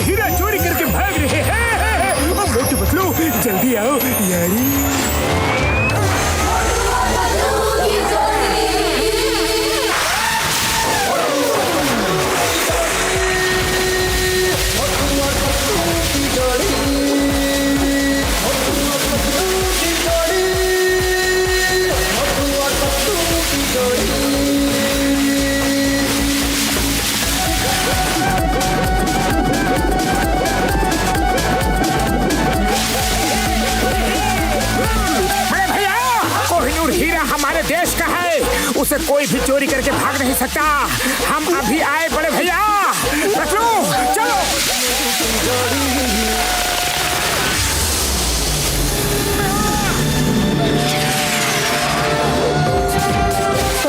हीरा चोरी करके भाग रहे हैं। मोटू पतलू जल्दी आओ यारी। देश का है, उसे कोई भी चोरी करके भाग नहीं सकता। हम अभी आए बड़े भैया। पतलू चलो।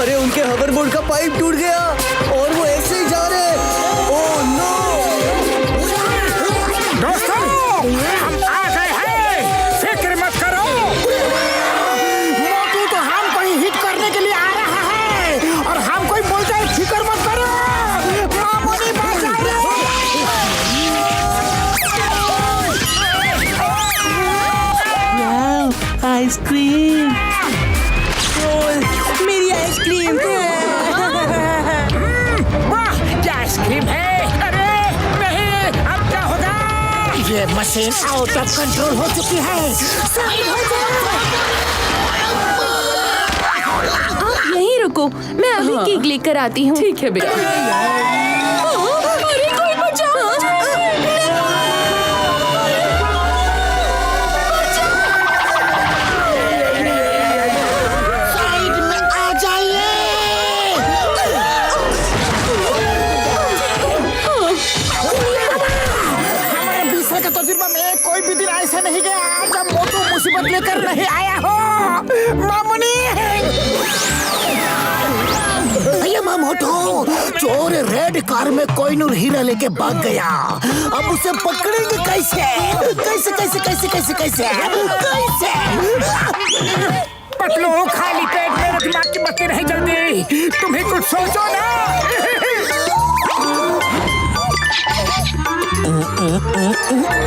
अरे उनके होवरबोर्ड का पाइप टूट गया और वो ऐसे ही जा रहे हैं। Oh no! दोस्तों हम आ गए हैं, फिक्र मत करो। मोटू तो हमको ही हिट करने के लिए आ रहा है और हम कोई बोलता है फिक्र मत करो। मामूली बात है। वाह, आइसक्रीम! मेरी आइसक्रीम! वाह क्या आइसक्रीम है। अरे नहीं, अब क्या होगा। ये मशीन आउट ऑफ कंट्रोल हो चुकी है। आप यहीं रुको, मैं अभी केक लेकर आती हूँ। ठीक है बेटा। अरे कोई बचाओ। कोई भी दिन ऐसा नहीं गया जब मोटू मुसीबत लेकर नहीं आया हो। मामूनी भैया मोटू चोर रेड कार में कोहिनूर हीरा लेके भाग गया। अब उसे पकड़ेंगे कैसे? कैसे कैसे कैसे कैसे कैसे कैसे? पतलू खाली पेट मेरे दिमाग की बत्ती नहीं जलती। तुम्हें कुछ सोचो ना।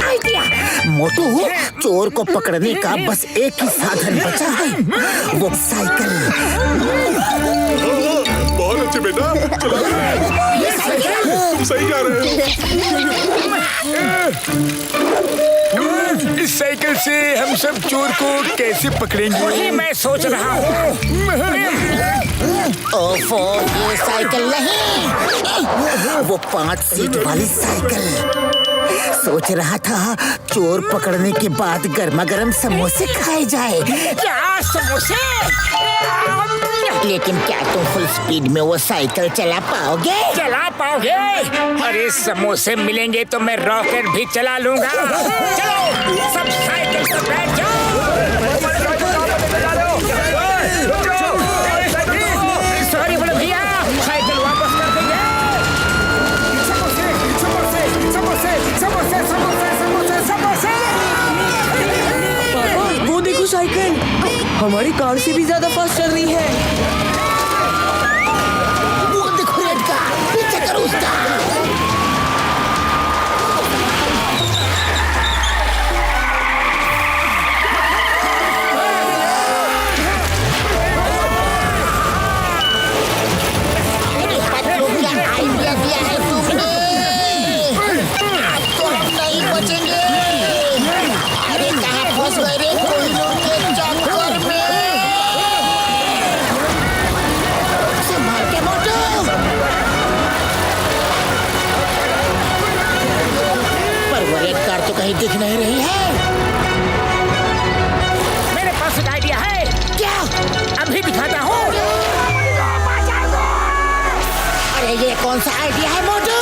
आइडिया। मोटू चोर को पकड़ने का बस एक ही साधन बचा है, वो साइकिल। बहुत अच्छे बेटा, चला तुम सही जा रहे हो। इस साइकिल से हम सब चोर को कैसे पकड़ेंगे? वही मैं सोच रहा हूँ। ओफो, ये साइकिल नहीं, वो 5 सीट वाली साइकिल। सोच रहा था चोर पकड़ने के बाद गर्मा गर्म समोसे खाए जाए। क्या समोसे? लेकिन क्या तुम फुल स्पीड में वो साइकिल चला पाओगे? चला पाओगे? अरे समोसे मिलेंगे तो मैं रॉकेट भी चला लूंगा। चलो सब साइकिल पर बैठ जाओ। सॉरी बड़े भैया, साइकिल वापस कर देंगे। समोसे समोसे समोसे समोसे समोसे समोसे समोसे। पापा वो देखो साइकिल हमारी कार से भी ज्यादा फास्ट चल रही है। वो देखो रेड कार, पीछे करो उसका। आइडिया दिया है तुमने, अब तो हम नहीं बचेंगे। अरे कहाँ फंस गए रे कोहिनूर के चक्कर में। संभाल के मोटू। पर वो रेड कार तो कहीं दिख नहीं रही है। मेरे पास एक आइडिया है। क्या? अभी दिखाता हूँ। अरे ये कौन सा आइडिया है मोटू?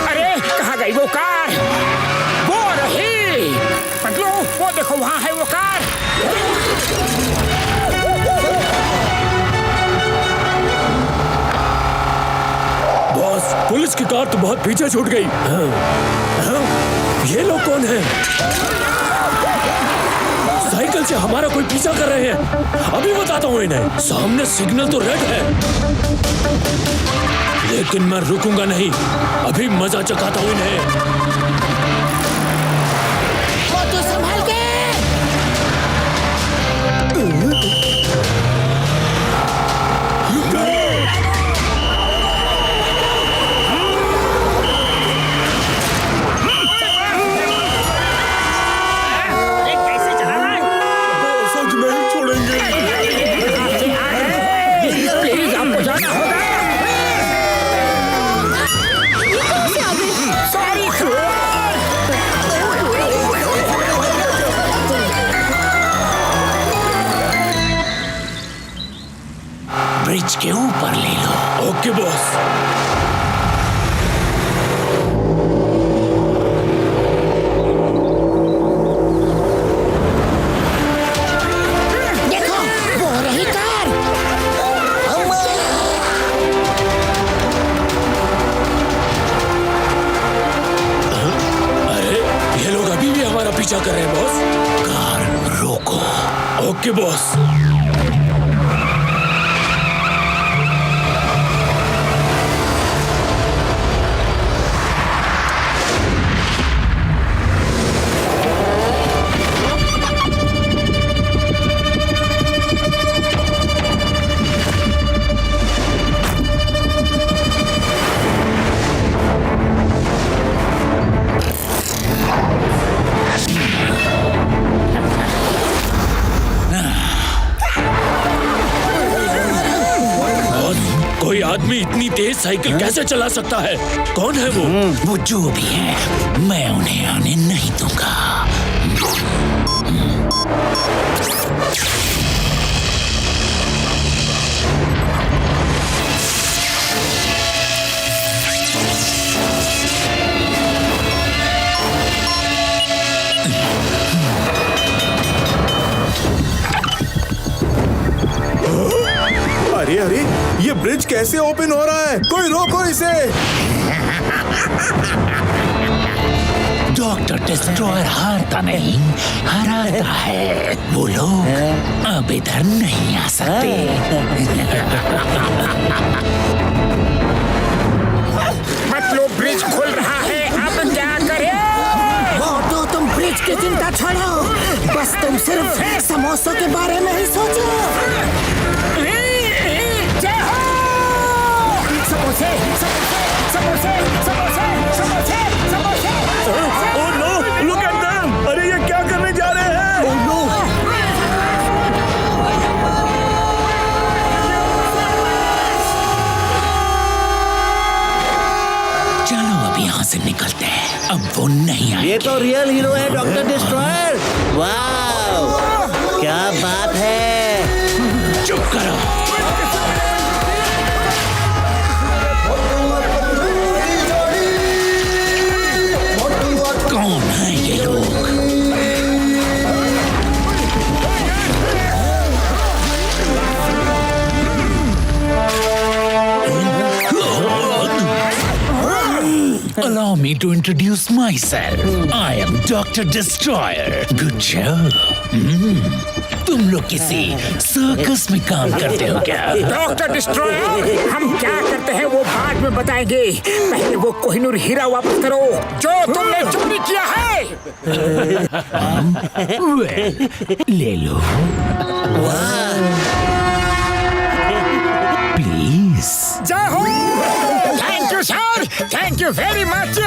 अरे कहाँ गई वो कार? वो रही। पतलू वो देखो वहाँ है वो कार। बॉस पुलिस की कार तो बहुत पीछे छूट गई। ये लोग कौन हैं? साइकिल से हमारा कोई पीछा कर रहे हैं। अभी बताता हूँ इन्हें। सामने सिग्नल तो रेड है लेकिन मैं रुकूंगा नहीं, अभी मजा चखाता हूँ इन्हें। मोटू संभाल के। सच नहीं छोड़ेंगे। प्लीज आपको जाना होगा। सॉरी ब्रिज के ऊपर ले लो। Okay boss. देखो वो रही कार। अरे ये लोग अभी भी हमारा पीछा कर रहे हैं बॉस। कार रोको। Okay boss. कोई आदमी इतनी तेज साइकिल कैसे चला सकता है? कौन है वो? वो जो भी है, मैं उन्हें आने नहीं दूंगा। अरे अरे, ये ब्रिज कैसे ओपन हो रहा है? कोई रोको इसे। डॉक्टर डिस्ट्रॉयर हारता नहीं, हराता है। वो लोग अब इधर नहीं आ सकते। मतलब ब्रिज खुल रहा है, अब क्या करें? मोटू तुम ब्रिज की चिंता छोड़ो, बस तुम सिर्फ समोसों के बारे में ही सोचो। समोसे समोसे समोसे समोसे समोसे समोसे। Oh no, look at them. अरे ये क्या करने जा रहे हैं? Oh no. चलो अब यहाँ से निकलते हैं, अब वो नहीं आएंगे। ये तो रियल हीरो है डॉक्टर डिस्ट्रॉयर। वाह, क्या बात है। चुप करो। कौन है ये लोग? Allow me to introduce myself. I am Dr. Destroyer. Good show. तुम लोग किसी सर्कस में काम करते हो क्या? डॉक्टर डिस्ट्रॉयर, हम क्या करते हैं वो बाद में बताएंगे। पहले वो कोहिनूर हीरा वापस करो जो तुमने चोरी किया है। ले लो। प्लीज। जय हो। Thank you sir, thank you very much,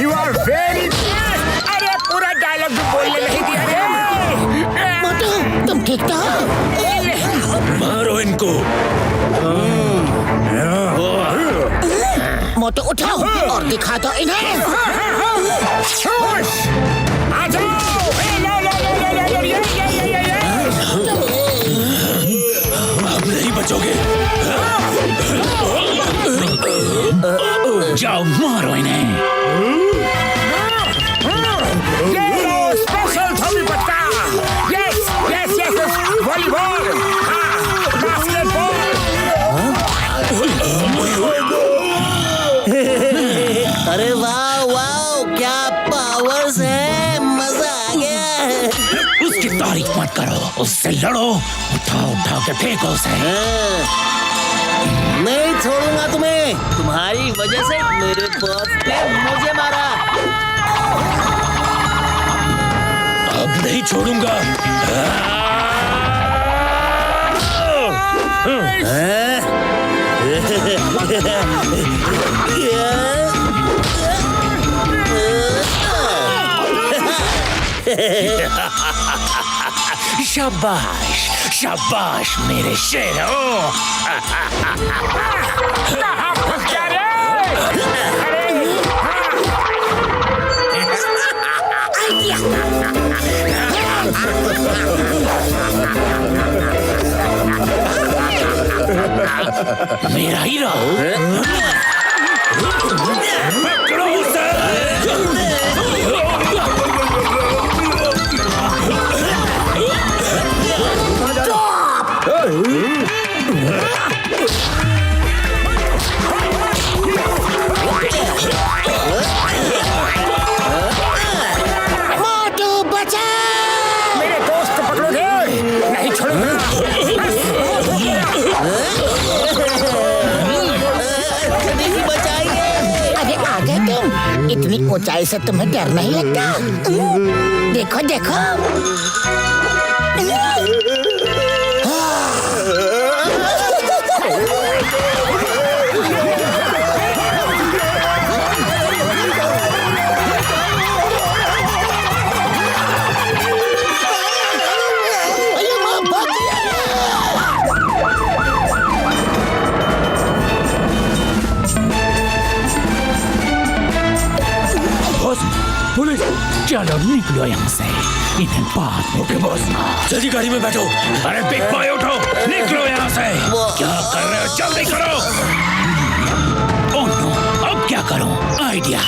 you are very. अरे पूरा डायलॉग भी बोलने नहीं दिया रे। मोटू तुम ठीक तो? मारो इनको। मोटू उठाओ और दिखा दो इन्हें। आ जाओ। अब नहीं बचोगे। जाओ मारो इन्हें। स्पेशल धोबी पत्ता। Yes yes yes, volleyball, basketball. अरे वाह वाह, क्या पावर्स है, मजा आ गया। उसकी तारीफ मत करो, उससे लड़ो, उठाओ उठाओ के फेंको उसे। नहीं छोड़ूंगा तुम्हें, तुम्हारी वजह से मेरे बॉस ने मुझे मारा। अब नहीं छोड़ूंगा। शाबाश शाबाश मेरे शेरों। मेरा हीरो पकड़ो उसे। मोटू बचा, मेरे दोस्त को पकड़ोगे? नहीं छोड़ूंगा। अरे आ गए तुम। इतनी ऊंचाई से तुम्हें डर नहीं लगता? देखो देखो। पुलिस! चलो निकलो यहाँ से, इन्हें बाद में। ओके बॉस, जल्दी गाड़ी में बैठो। अरे बिग बॉय उठो, निकलो यहाँ से। क्या कर रहे हो? जल्दी करो। ओह नो, अब क्या करूं? Idea.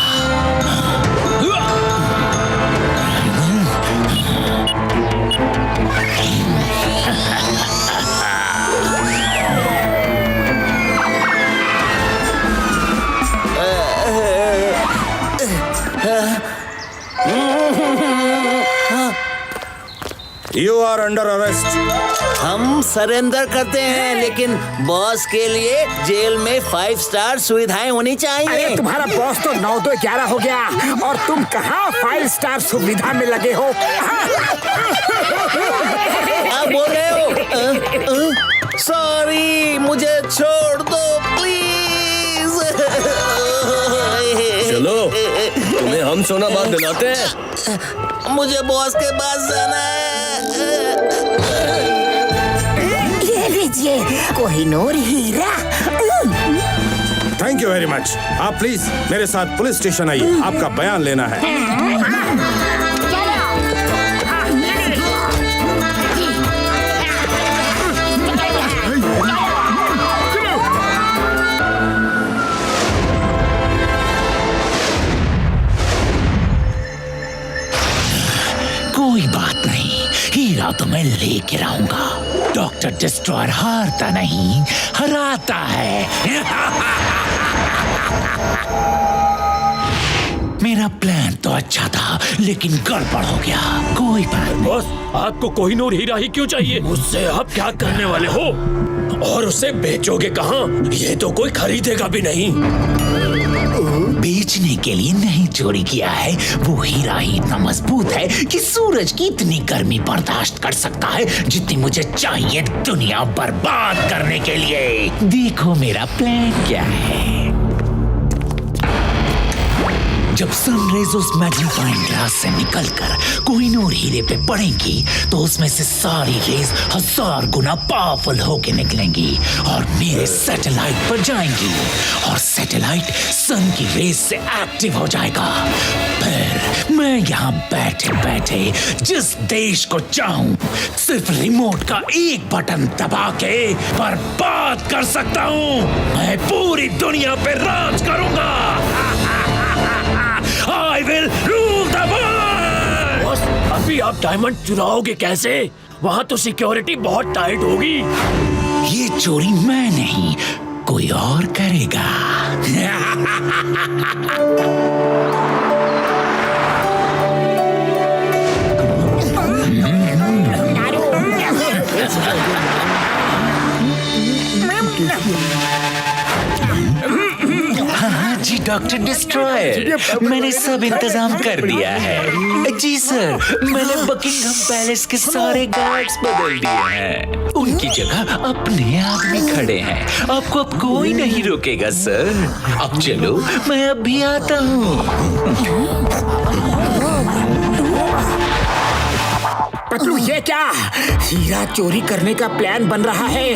You are under arrest. हम सरेंडर करते हैं, लेकिन बॉस के लिए जेल में 5 स्टार सुविधाएं होनी चाहिए। अरे तुम्हारा बॉस तो 9-2-11 हो गया और तुम कहाँ 5 स्टार सुविधा में लगे हो? क्या बोल रहे हो? सॉरी, मुझे छोड़ दो प्लीज। चलो, तुम्हें हम सोना बात दिलाते हैं। मुझे बॉस के पास जाना है। ये लीजिए कोहिनूर हीरा। Thank you very much. आप प्लीज मेरे साथ पुलिस स्टेशन आइए, आपका बयान लेना है। कोई बात नहीं, हीरा तो मैं लेके रहूंगा। डॉक्टर डिस्ट्रॉयर हारता नहीं, हराता है। मेरा प्लान तो अच्छा था, लेकिन गड़बड़ हो गया। कोई बात नहीं। बॉस, आपको कोहिनूर हीरा ही क्यों चाहिए? उससे आप क्या करने वाले हो? और उसे बेचोगे कहाँ? ये तो कोई खरीदेगा भी नहीं। बेचने के लिए नहीं चोरी किया है। वो हीरा ही इतना मजबूत है कि सूरज की इतनी गर्मी बर्दाश्त कर सकता है जितनी मुझे चाहिए दुनिया बर्बाद करने के लिए। देखो मेरा प्लान क्या है। जब सनरेज उस मैग्नीफाइंग ग्लास से निकलकर कोहिनूर हीरे पे पड़ेंगी तो उसमें से सारी रेज 1000 गुना पावरफुल होके निकलेंगी और मेरे सैटेलाइट पर जाएंगी और सैटेलाइट सन की रेज से एक्टिव हो जाएगा। फिर मैं यहाँ बैठे बैठे जिस देश को चाहूं सिर्फ रिमोट का एक बटन दबा के बर्बाद कर सकता हूँ। मैं पूरी दुनिया पे राज करूंगा। I will rule the world! Boss, अभी आप डायमंड चुराओगे कैसे? वहाँ तो सिक्योरिटी बहुत टाइट होगी। ये चोरी मैं नहीं, कोई और करेगा। डॉक्टर डिस्ट्रॉयर, मैंने सब इंतजाम कर दिया है। जी सर, मैंने बकिंगम पैलेस के सारे गार्ड्स बदल दिए हैं। उनकी जगह अपने आदमी खड़े हैं। आपको अब कोई नहीं रोकेगा सर। अब चलो, मैं अभी आता हूँ। पतलू, ये क्या? हीरा चोरी करने का प्लान बन रहा है।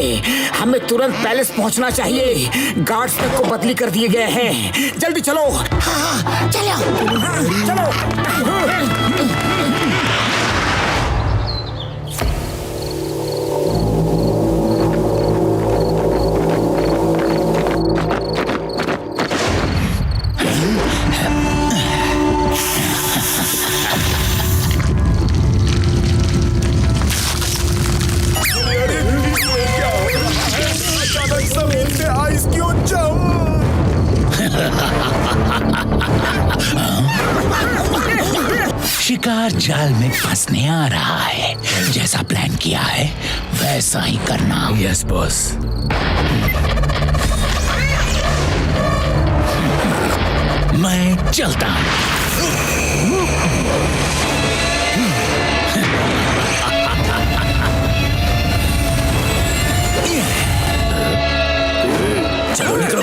हमें तुरंत पैलेस पहुंचना चाहिए। गार्ड्स तक को बदली कर दिए गए हैं। जल्दी चलो। हाँ, चलो। चलो। आइस क्यों शिकार जाल में फंसने आ रहा है। जैसा प्लान किया है वैसा ही करना। Yes boss. मैं चलता हूँ। चलो निकलो।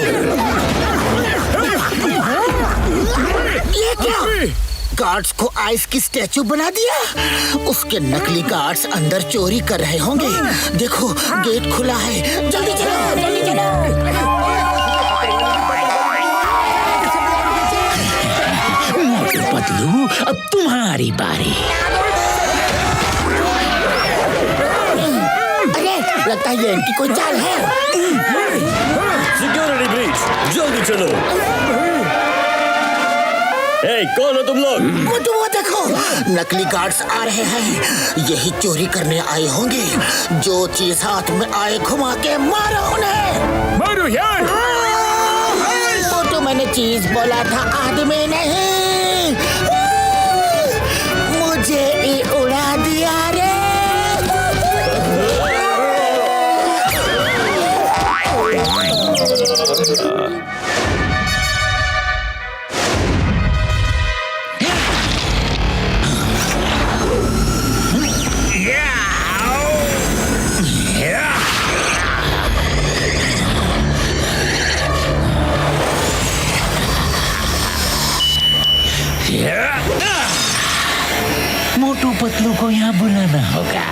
ये क्या? गार्ड्स को आइस की स्टैचू बना दिया। उसके नकली गार्ड्स अंदर चोरी कर रहे होंगे। देखो, गेट खुला है। जल्दी चलो, जल्दी चलो। मोटू पतलू, अब तुम्हारी बारी। अरे, लगता है ये इनकी कोई चाल है। सिक्योरिटी ब्रीच, जल्दी चलो। ए, कौन हो तुम लोग? वो देखो, नकली गार्ड्स आ रहे हैं। यही चोरी करने आए होंगे। जो चीज हाथ में आए घुमा के मारो उन्हें। मारो यार। वो तो मैंने चीज बोला था, आदमी नहीं। मुझे ही उड़ा दिया रे। मोटू पतलू को यहाँ बुलाना होगा।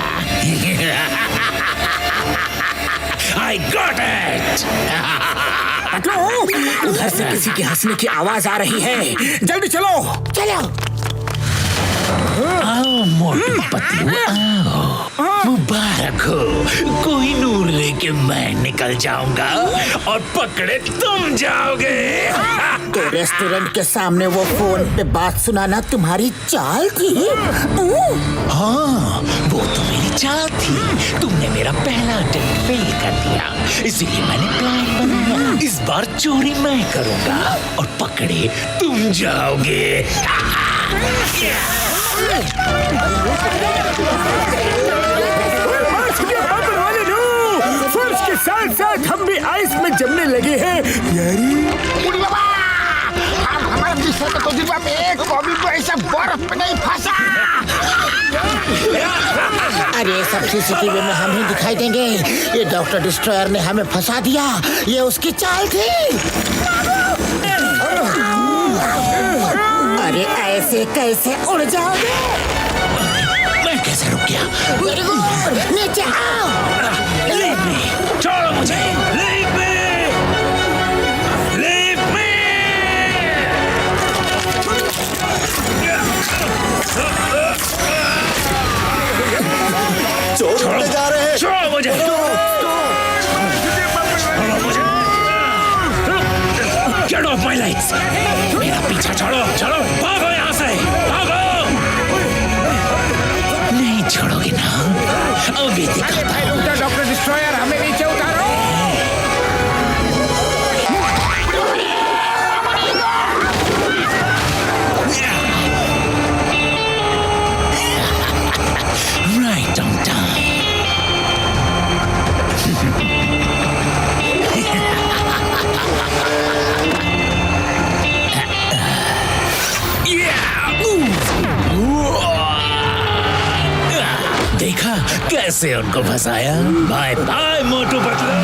I got it! उधर से किसी के हंसने की आवाज आ रही है। जल्दी चलो, चलो। आओ मोटू पतलू, आओ। मुबारक हो। कोई नूर लेके मैं निकल जाऊंगा और पकड़े तुम जाओगे। तो रेस्टोरेंट के सामने वो फोन पे बात सुनाना तुम्हारी चाल थी? हाँ, वो तो मेरी चाल थी। तुमने मेरा पहला अटेम्प्ट फेल कर दिया, इसीलिए मैंने प्लान बनाया। इस बार चोरी मैं करूंगा और पकड़े तुम जाओगे। फर्श के साथ साथ हम भी आइस में जमने लगे हैं यारी। हमारे तजुर्बा में एक कभी तो ऐसा बर्फ में नहीं फंसा। अरे, सब सीसीटीवी में हम ही दिखाई देंगे। ये डॉक्टर डिस्ट्रॉयर ने हमें फंसा दिया। ये उसकी चाल थी। अरे, ऐसे कैसे उड़ जाओगे? मैं कैसे रुक गया? वेरी गुड, नीचे आओ। Leave me! छोड़ो मुझे! Leave me! Leave me! चोर उड़ने जा रहे हैं। छोड़ो मुझे! छोड़ो मुझे! Get off my legs! मेरा पीछा छोड़ो! छोड़ो! भागो यहाँ से! भागो! नहीं छोड़ोगे ना? अभी दिखाता हूँ। डॉक्टर डिस्ट्रॉयर, हमें नीचे उतारो। Right on time. से उनको फंसाया। Bye bye Motu Patlu.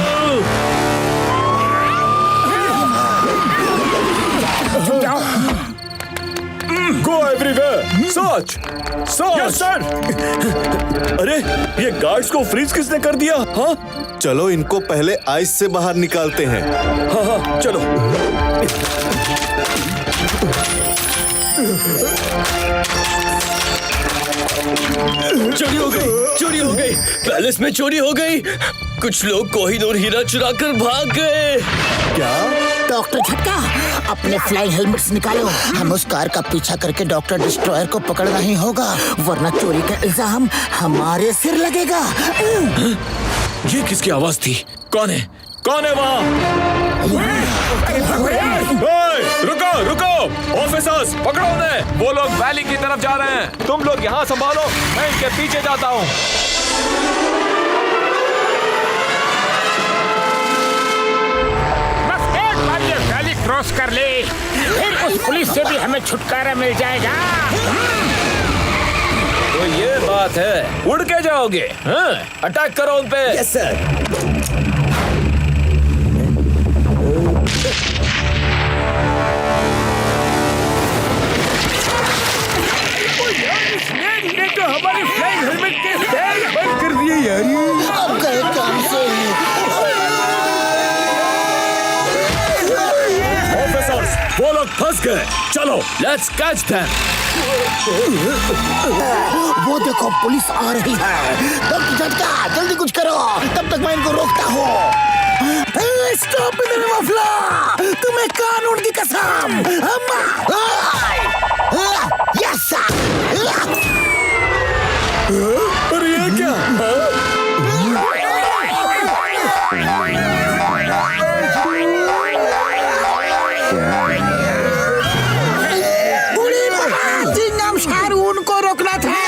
Go everywhere, search search. Yes sir. अरे ये गार्ड्स को फ्रीज किसने कर दिया? हाँ चलो इनको पहले आइस से बाहर निकालते हैं। हाँ हाँ चलो। चोरी हो गई, चोरी हो गई, पैलेस में चोरी हो गई। कुछ लोग कोहिनूर हीरा चुरा कर भाग गए। क्या? डॉक्टर झटका, अपने फ्लाइंग हेलमेट्स निकालो। हम उस कार का पीछा करके डॉक्टर डिस्ट्रॉयर को पकड़ना ही होगा, वरना चोरी का इल्जाम हमारे सिर लगेगा। ये किसकी आवाज थी? कौन है? कौन है वहाँ? रुको रुको ऑफिसर्स, पकड़ो उन्हें। वो लोग वैली की तरफ जा रहे हैं, तुम लोग यहाँ संभालो, मैं इनके पीछे जाता हूँ। बस एक बार ये वैली क्रॉस कर ले, फिर उस पुलिस से भी हमें छुटकारा मिल जाएगा। तो ये बात है, उड़ के जाओगे? हाँ? अटैक करो उन पे। Yes sir. तो हमारी फ्लाइंग हेलमेट के पैर बंद कर दिए यार। अब गए काम से। ऑफिसर्स, वो लोग फंस गए। चलो, लेट्स कैच देम। वो देखो पुलिस आ रही है। डॉक्टर झटका, जल्दी कुछ करो, तब तक मैं इनको रोकता हूँ। Stop in the name of law, तुम्हें कानून की कसम। यस अरे ये क्या? बुरी बात, जिंगम शाहरुन को रोकना था,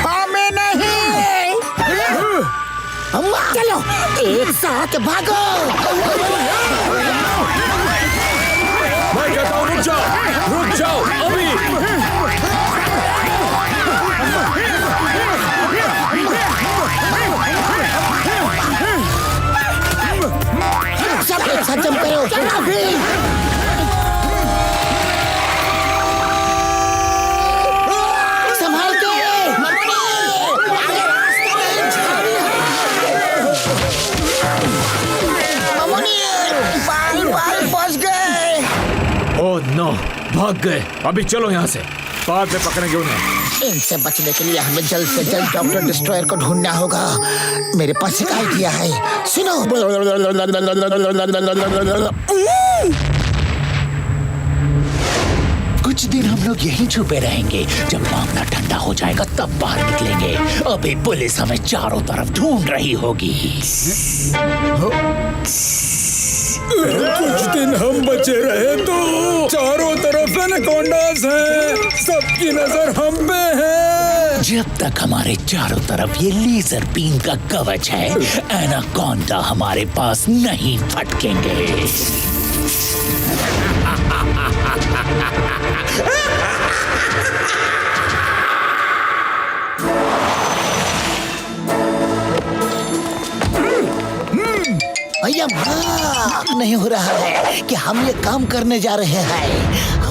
हमें नहीं। अम्मा चलो, एक साथ भागो। मैं कहता हूँ रुक जाओ अभी। सब एक साथ जंप करो। संभाल के बाल फंस गए। ओह नो, भाग गए। अभी चलो यहाँ से, बाद में पकड़ेंगे उन्हें। इनसे बचने के लिए हमें जल्द से जल्द डॉक्टर डिस्ट्रॉयर को ढूंढना होगा। मेरे पास एक आइडिया है, सुनो। कुछ दिन हम लोग यहीं छुपे रहेंगे, जब मामला ठंडा हो जाएगा तब बाहर निकलेंगे। अभी पुलिस हमें चारों तरफ ढूंढ रही होगी। कुछ दिन हम बचे रहे तो चारों तरफ एनाकोंडास हैं, सबकी नजर हम पे है। जब तक हमारे चारों तरफ ये लेजर बीम का कवच है, एनाकोंडा हमारे पास नहीं फटकेंगे। भैया नहीं हो रहा है कि हम ये काम करने जा रहे हैं।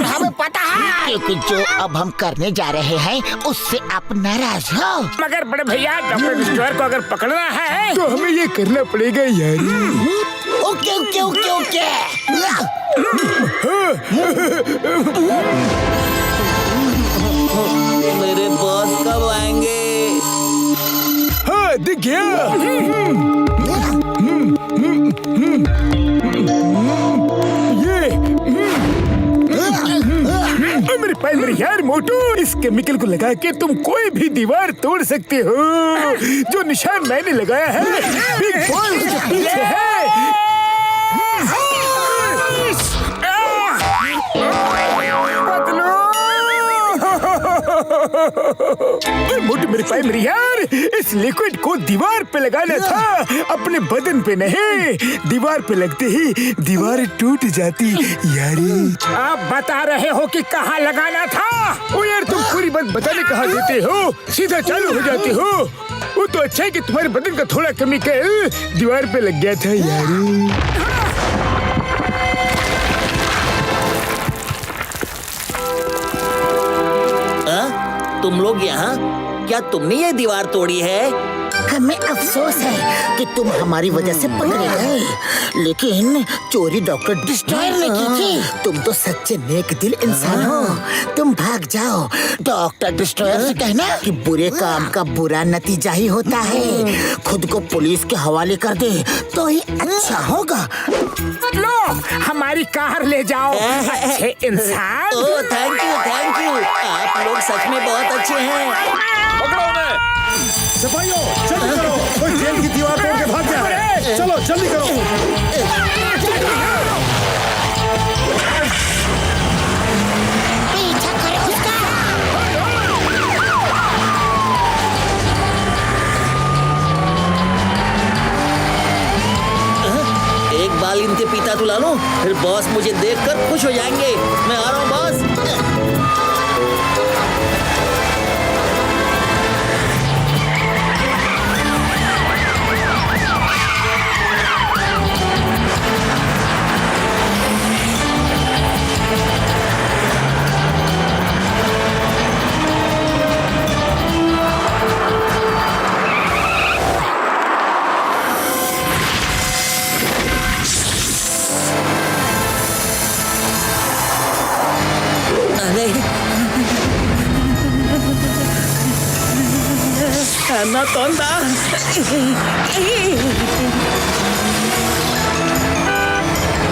हमें पता है, क्योंकि जो अब हम करने जा रहे हैं उससे आप नाराज हो। मगर बड़े भैया, डॉक्टर डिस्ट्रॉयर को अगर पकड़ना है तो हमें ये करना पड़ेगा यार। Okay okay okay okay. मेरे बॉस कब आएंगे? हाँ दिख गया। मेरे पैर मेरे यार मोटू, इस केमिकल को लगा के तुम कोई भी दीवार तोड़ सकते हो। जो निशान मैंने लगाया है बिग बॉल उसके पीछे है। मोटू मेरे प्राइमरी यार, इस लिक्विड को दीवार पे लगाना था, अपने बदन पे नहीं। दीवार पे लगते ही दीवार टूट जाती यारी। आप बता रहे हो कि कहाँ लगाना था? ओ यार, तुम पूरी बात बताने कहाँ देते हो, सीधा चालू हो जाते हो। वो तो अच्छा है कि तुम्हारे बदन का थोड़ा केमिकल दीवार पे लग गया था यारी। तुम लोग यहाँ, क्या तुमने ये दीवार तोड़ी है? हमें अफसोस है कि तुम हमारी वजह से पकड़े गए, लेकिन चोरी डॉक्टर डिस्ट्रॉयर ने की थी। तुम तो सच्चे नेक दिल इंसान हो, तुम भाग जाओ। डॉक्टर डिस्ट्रॉयर से कहना कि बुरे काम का बुरा नतीजा ही होता है। खुद को पुलिस के हवाले कर दे तो ही अच्छा होगा। लो, हमारी कार ले जाओ, अच्छे इंसान। ओह, थैंक यू, आप लोग सच में बहुत अच्छे हैं। पकड़ो उन्हें। सिपाहियों, जल्दी करो, कोई जेल की दीवार तोड़ के भाग गया है। चलो जल्दी करो। पीछा करो उसका। एक बाल इनके पीता तुला लूं, फिर बॉस मुझे देखकर खुश हो जाएंगे। मैं आ रहा हूँ बॉस। Anaconda!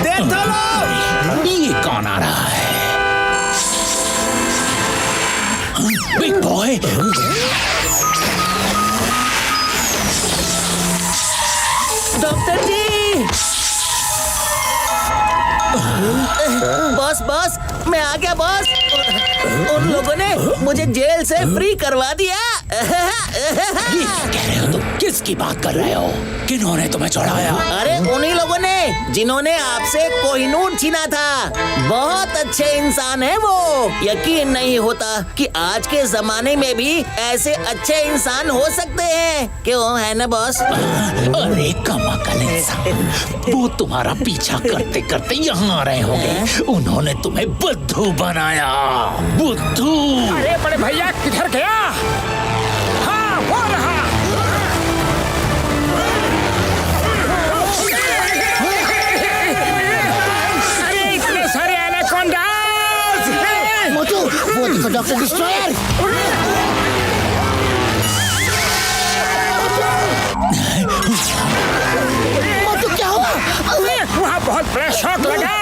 देखो लो! ये कौन आ रहा है? Big boy! डॉक्टर जी! बॉस, मैं आ गया बॉस। उन लोगों ने मुझे जेल से फ्री करवा दिया। ये कह रहे हो तुम? किसकी बात कर रहे हो? किन्होंने तुम्हें छुड़ाया? अरे उन्हीं लोगों ने जिन्होंने आपसे कोहिनूर छीना था। बहुत अच्छे इंसान है वो। यकीन नहीं होता कि आज के जमाने में भी ऐसे अच्छे इंसान हो सकते हैं। क्यों, है ना बॉस? अरे कमाल इंसान, वो तुम्हारा पीछा करते करते यहाँ आ रहे होंगे। उन्होंने तुम्हें बुद्धू बनाया। बुद्धू! अरे बड़े भैया किधर गया? हाँ, वो रहा। अरे इतने सारे एनाकोंडास! मोटू, वो देखो डॉक्टर डिस्ट्रॉयर। मोटू क्या हुआ? वहाँ बहुत बड़ा शॉक लगा।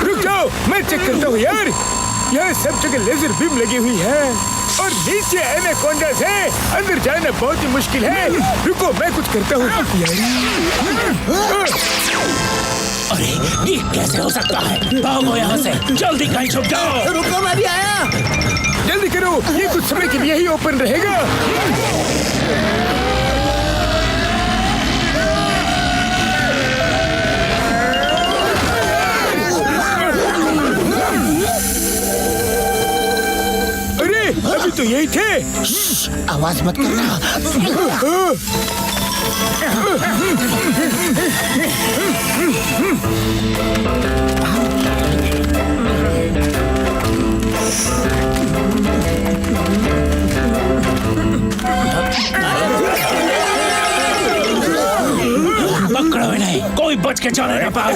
रुक जाओ, मैं चेक करता हूँ यार। यहाँ सब जगह लेजर बीम लगी हुई है और नीचे एनाकोंडा से अंदर जाना बहुत ही मुश्किल है। रुको, मैं कुछ करता हूँ। अरे ये कैसे हो सकता है? भागो यहाँ से, जल्दी कहीं छुप जाओ। रुको, मैं भी आया। जल्दी करो, ये कुछ समय के लिए ही ओपन रहेगा। अरे अभी तो यही थे। आवाज मत करना। पकड़ो इन्हें, कोई बच के चले ना पाए।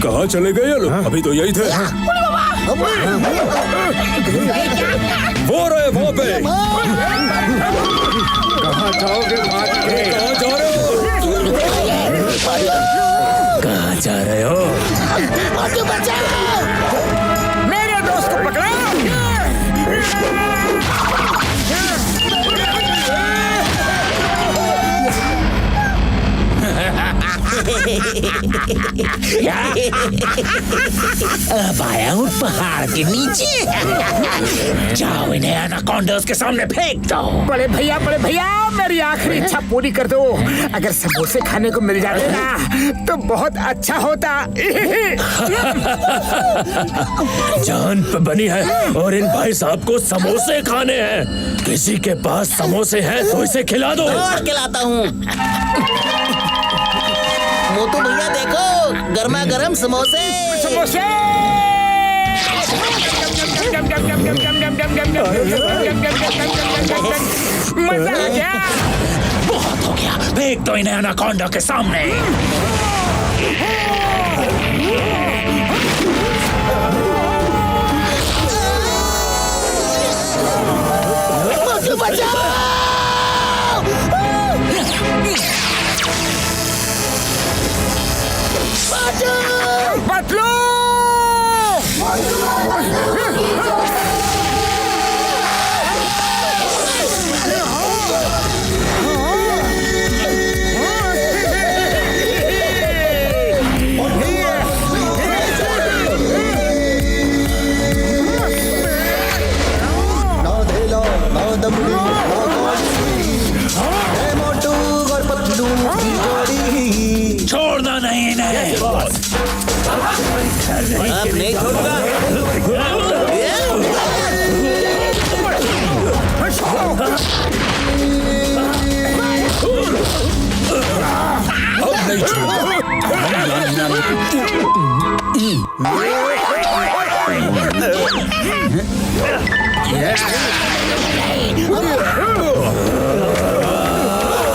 कहाँ चले गए ये लोग? अभी तो यही थे। वो रहे वहाँ पे। कहाँ जाओगे भाग के? कहाँ जा रहे हो? कहाँ जा रहे हो? मेरे दोस्त को पकड़ो। अब आया हूँ पहाड़ के नीचे। जाओ इन्हें एनाकोंडास के सामने फेंक दो। बड़े भैया मेरी आखिरी इच्छा पूरी कर दो। अगर समोसे खाने को मिल जाते ना तो बहुत अच्छा होता। जान पे बनी है और इन भाई साहब को समोसे खाने हैं। किसी के पास समोसे हैं तो इसे खिला दो। और खिलाता हूँ। मोटू भैया देखो, गर्मा गर्म समोसे। मजा आ गया। बहुत हो गया, फेंक दो इन्हें एनाकोंडा के सामने। बदलो। छोड़ना नहीं इन्हें। अब नहीं छोड़ूंगा। अब नहीं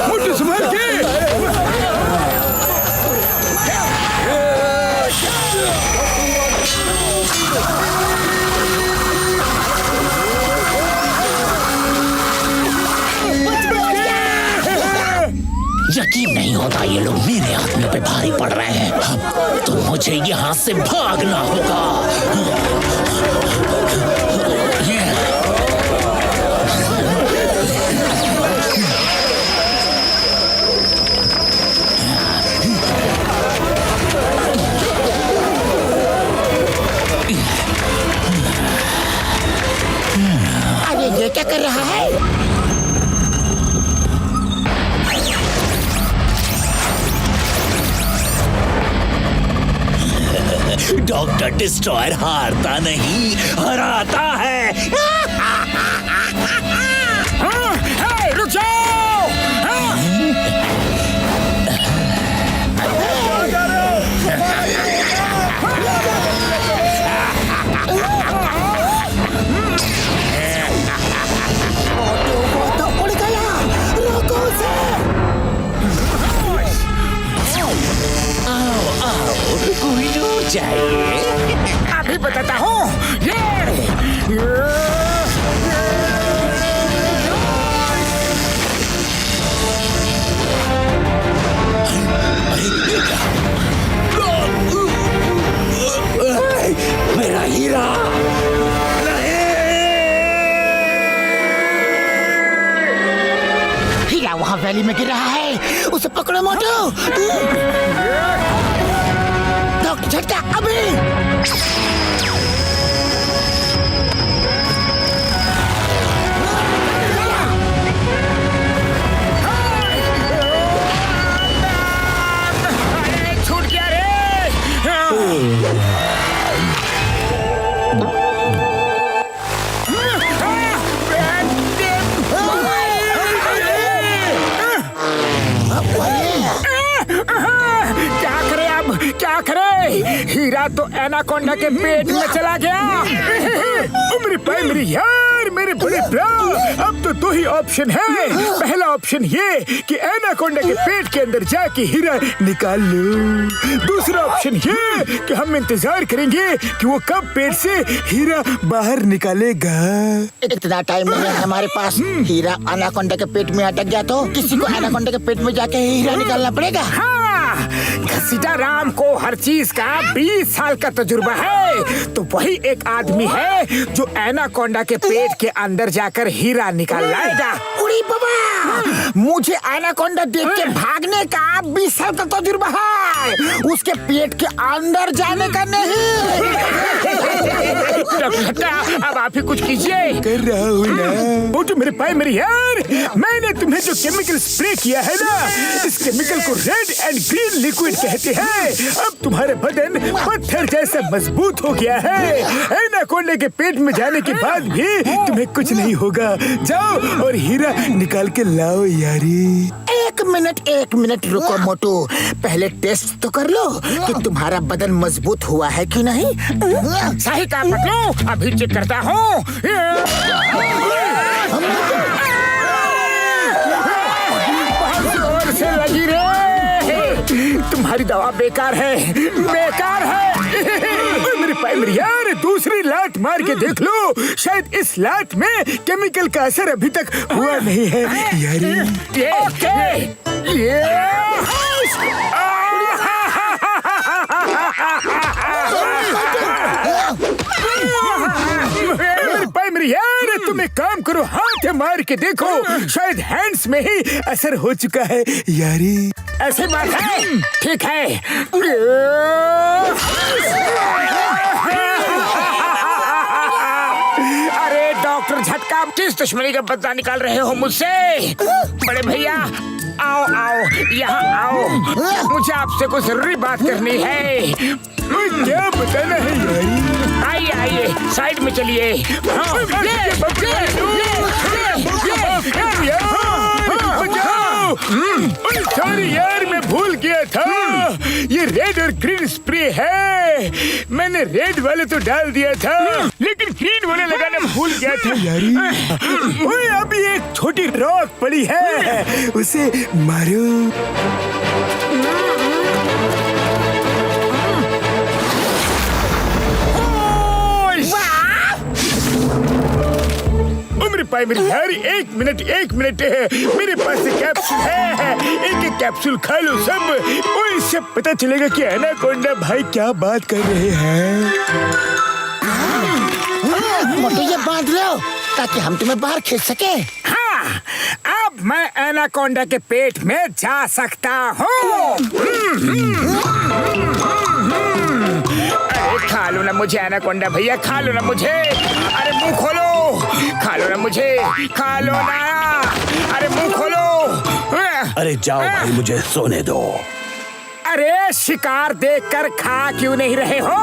मुझे संभाल के। यकीन नहीं होता ये लोग मेरे आदमी पे भारी पड़ रहे हैं। अब तो मुझे यहाँ से भागना होगा। अरे ये क्या कर रहा है? डॉक्टर डिस्ट्रॉयर हारता नहीं, हराता है। हाँ, रुक जाओ। तो उड़ गया। रोको उसे। कोई दूर जाइए। अभी बताता हूँ। मेरा हीरा हीरा वहाँ वैली में गिर रहा है। उसे पकड़ो मोटू। डॉक्टर झटका अभी। छूट गया रे। क्या करे? हीरा तो एनाकोंडा के पेट में चला गया। मेरी भाई, मेरी यार, मेरे बड़े प्यार। अब तो 2 ही ऑप्शन है। पहला ऑप्शन ये कि एनाकोंडा के पेट के अंदर जाके हीरा निकाल लो। दूसरा ऑप्शन ये कि हम इंतजार करेंगे कि वो कब पेट से हीरा बाहर निकालेगा। इतना टाइम नहीं है हमारे पास। हीरा एनाकोंडा के पेट में अटक गया तो किसी को एनाकोंडा के पेट में जाके हीरा निकालना पड़ेगा। हाँ, घसीटा राम को हर चीज का 20 साल का तजुर्बा है, तो वही एक आदमी है जो एनाकोंडा के पेट के अंदर जाकर हीरा निकाल लाएगा। उड़ी बाबा, मुझे एनाकोंडा देख के भागने का 20 साल का तजुर्बा है, उसके पेट के अंदर जाने का नहीं। डॉक्टर हट्टा, अब आप ही कुछ कीजिए। कर रहा हूँ ना। वो जो मेरे भाई मेरी यार, मैंने तुम्हें जो केमिकल स्प्रे किया है ना, इस केमिकल को रेड एंड ग्रीन लिक्विड कहते हैं। अब तुम्हारे बदन पत्थर जैसा मजबूत हो गया है। एनाकोंडा के पेट में जाने के बाद भी तुम्हें कुछ नहीं होगा। जाओ और हीरा निकाल के लाओ यारी। एक मिनट रुको मोटू, पहले टेस्ट तो कर लो कि तुम्हारा बदन मजबूत हुआ है कि नहीं। सही कहा पतलू, अभी चेक करता हूँ। जोर से लगी रे। तुम्हारी दवा बेकार है, बेकार है। मेरे भाई मेरी यार, दूसरी लात मार के देख लो, शायद इस लात में केमिकल का असर अभी तक हुआ नहीं है यारी। मेरी यार, तुम एक काम करो, हाथ मार के देखो, शायद हैंड्स में ही असर हो चुका है यारी। ऐसी बात है, ठीक है। अरे डॉक्टर झटका, किस दुश्मनी का बदला निकाल रहे हो मुझसे? बड़े भैया आओ आओ, यहाँ आओ, मुझे आपसे कुछ जरूरी बात करनी है। क्या बताना है यारी? आइए आइए, साइड में चलिए। सॉरी यार, मैं भूल गया था, ये रेड और ग्रीन स्प्रे है। मैंने रेड वाले तो डाल दिया था, लेकिन ग्रीन वाले लगाना भूल गया था यारी। ओए, अभी एक छोटी रॉक पड़ी है, उसे मारो। पाए मेरी यार, एक मिनट मेरे पास एक कैप्सूल है, एक कैप्सूल खा लो सब, और इससे पता चलेगा कि एनाकोंडा भाई क्या बात कर रहे हैं। मोटू, ये बांध लो ताकि हम तुम्हें बाहर खींच सके। हाँ, अब मैं एनाकोंडा के पेट में जा सकता हूँ। अरे खा लो ना मुझे एनाकोंडा भैया, खा लो ना मुझे। अरे मुंह खोलो, खा लो ना मुझे, खा लो ना। अरे मुंह खोलो। अरे जाओ भाई, मुझे सोने दो। अरे शिकार देखकर खा क्यों नहीं रहे हो?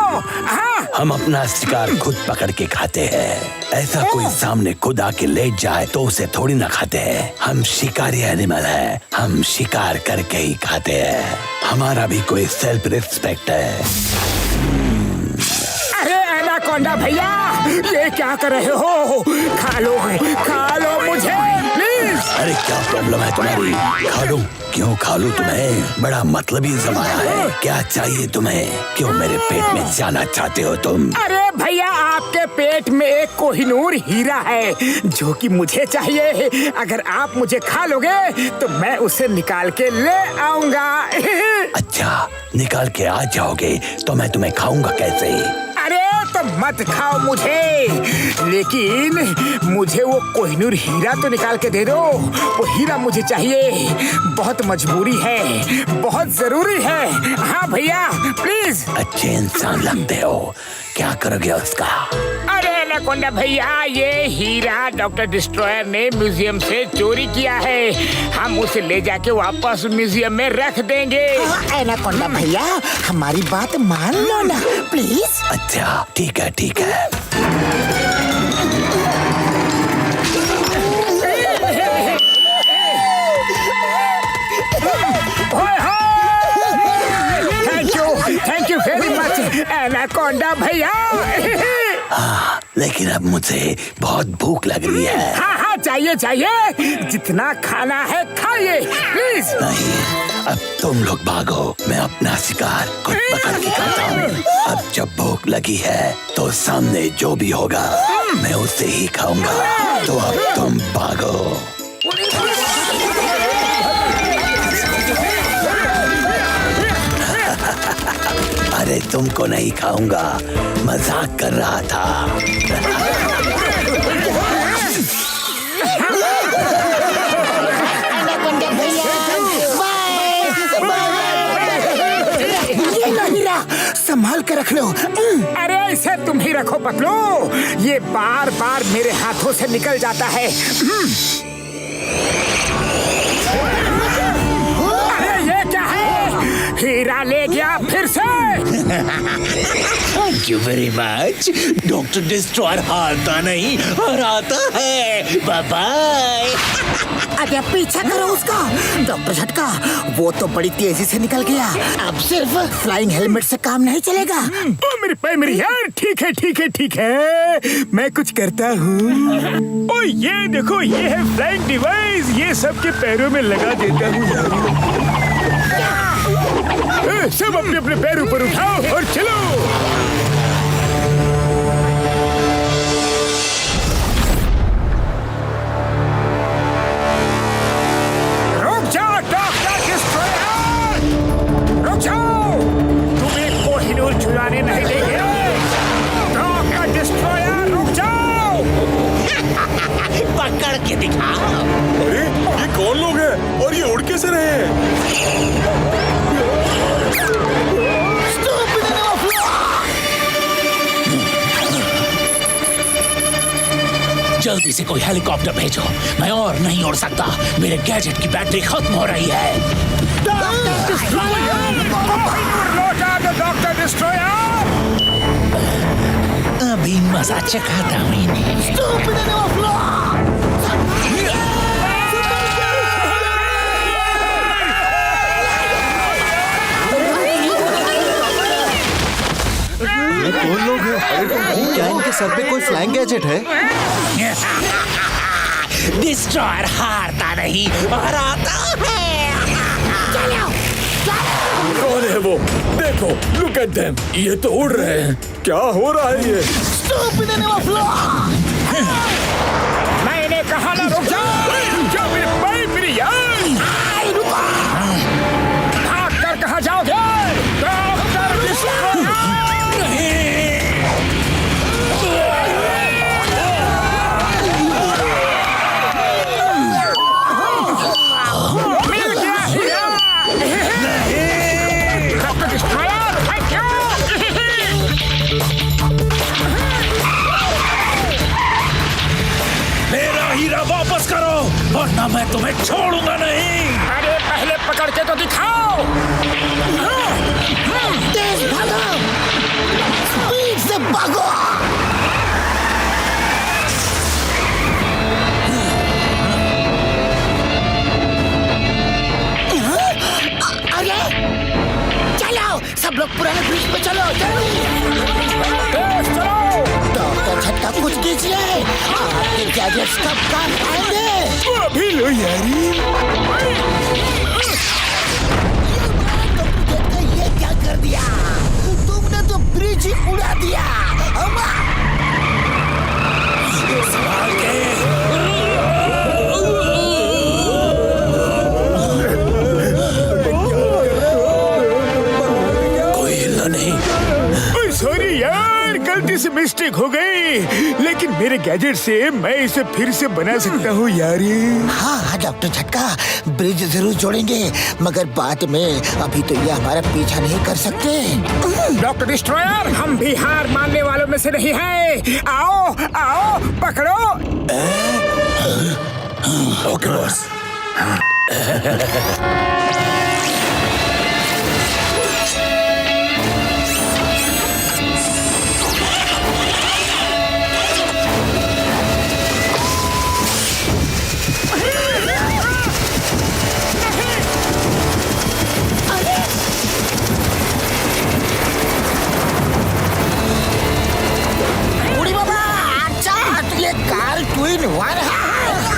हाँ? हम अपना शिकार खुद पकड़ के खाते हैं। ऐसा कोई सामने खुद आके लेट जाए तो उसे थोड़ी ना खाते हैं। हम शिकारी एनिमल हैं, हम शिकार करके ही खाते हैं। हमारा भी कोई सेल्फ रिस्पेक्ट है। अरे एनाकोंडा भैया, ये क्या कर रहे हो? खा लो मुझे प्लीज। अरे क्या प्रॉब्लम है तुम्हारी? खा लो। क्यों खा लूं तुम्हें? बड़ा मतलबी जमाना है। क्या चाहिए तुम्हें? क्यों मेरे पेट में जाना चाहते हो तुम? अरे भैया, आपके पेट में एक कोहिनूर हीरा है जो कि मुझे चाहिए। अगर आप मुझे खा लोगे तो मैं उसे निकाल के ले आऊंगा। अच्छा, निकाल के आ जाओगे तो मैं तुम्हें खाऊंगा कैसे? अरे तो मत खाओ मुझे, लेकिन मुझे वो कोहिनूर हीरा तो निकाल के दे दो। वो हीरा मुझे चाहिए, बहुत मजबूरी है, बहुत जरूरी है। हाँ भैया प्लीज। अच्छे इंसान लगते हो, क्या करोगे उसका? अरे एनाकोंडा भैया, ये हीरा डॉक्टर डिस्ट्रॉयर ने म्यूजियम से चोरी किया है। हम उसे ले जाके वापस म्यूजियम में रख देंगे। एनाकोंडा भैया, हमारी बात मान लो ना प्लीज। अच्छा ठीक है, ठीक है। Thank you very much anaconda भैया। हाँ, लेकिन अब मुझे बहुत भूख लग रही है। हाँ, चाहिए चाहिए, जितना खाना है खाइए प्लीज। नहीं, अब तुम लोग भागो, मैं अपना शिकार खुद पकड़ के खाता हूँ। अब जब भूख लगी है तो सामने जो भी होगा मैं उसे ही खाऊंगा। तो अब तुम भागो। अरे तुमको नहीं खाऊंगा, मजाक कर रहा था। ये लो हीरा, संभाल के रख लो। अरे इसे तुम ही रखो पतलू, ये बार बार मेरे हाथों से निकल जाता है। अरे ये क्या है? हीरा ले गया फिर से। Thank you very much. Doctor destroyer हारता नहीं, हराता है। Bye bye. अरे पीछा करो उसका। डॉक्टर झटका, वो तो बड़ी तेजी से निकल गया। अब सिर्फ फ्लाइंग हेलमेट से काम नहीं चलेगा। ओ मेरे पैर, मेरी यार, ठीक है ठीक है ठीक है, मैं कुछ करता हूँ। ओ ये देखो, ये है फ्लाइंग डिवाइस, ये सबके पैरों में लगा देता हूँ। सब अपने अपने पैर ऊपर उठाओ और चलो। रुक जाओ डॉक्टर डिस्ट्रॉयर, रुक जाओ, तुम्हें कोहिनूर चुराने नहीं देंगे। डॉक्टर डिस्ट्रॉयर रुक जाओ। पकड़ के दिखा। अरे ये कौन लोग हैं और ये उड़ कैसे रहे हैं? जल्दी से कोई हेलीकॉप्टर भेजो, मैं और नहीं उड़ सकता। मेरे गैजेट की बैटरी खत्म हो रही है। डॉक्टर डिस्ट्रॉयर, अभी मजा चखाता हूँ इन्हें। कौन लोग हैं? क्या इनके सर पे कोई फ्लाइंग गैजेट है? डिस्ट्रॉयर हारता नहीं, हराता है। कौन है वो? देखो, लुक एट देम, ये तो उड़ रहे हैं। क्या हो रहा है ये? मैंने कहा ना रुक जाओ। मेरे भाई, मेरी यार, भाग कर कहाँ जाओगे? डॉक्टर डिस्ट्रॉयर, वापस करो वरना मैं तुम्हें छोड़ूंगा नहीं। अरे पहले पकड़ के तो दिखाओ। तेज भागो, स्पीड से भागो। अरे चलो, सब लोग पुराने ब्रिज पे चलो, तेज चलो। डॉक्टर झटका कुछ कीजिए, आपके गैजेट्स कब काम आएंगे? अभी लो यारी। ये क्या कर दिया? तुमने तो ब्रिज ही उड़ा दिया। कोई हिलना नहीं। सॉरी यार, गलती से मिस्टेक हो गई, लेकिन मेरे गैजेट से मैं इसे फिर से बना सकता हूँ यारी। हाँ डॉक्टर झटका, ब्रिज जरूर जोड़ेंगे, मगर बाद में। अभी तो ये हमारा पीछा नहीं कर सकते। डॉक्टर डिस्ट्रॉयर, हम भी हार मानने वालों में से नहीं हैं। आओ आओ, पकड़ो। Okay boss. बूढ़ी बाबा, अच्छा, ये कार ट्विन वन है।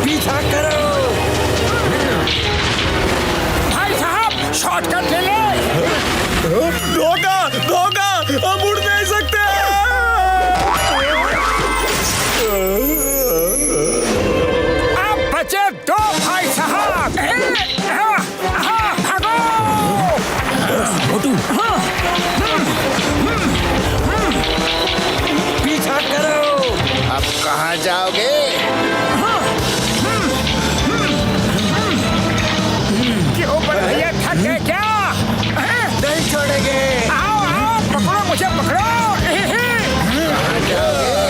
पीछा करो। भाई साहब शॉर्टकट ले ले। धोखा धोखा, हम उड़ नहीं सकते। आप बचे दो भाई साहब। भागो। मोटू पीछा करो। अब कहाँ जाओगे? क्यों बड़े भैया थक गए क्या? नहीं छोड़ेंगे। आओ आओ पकड़ो मुझे पकड़ो। कहाँ जाओगे?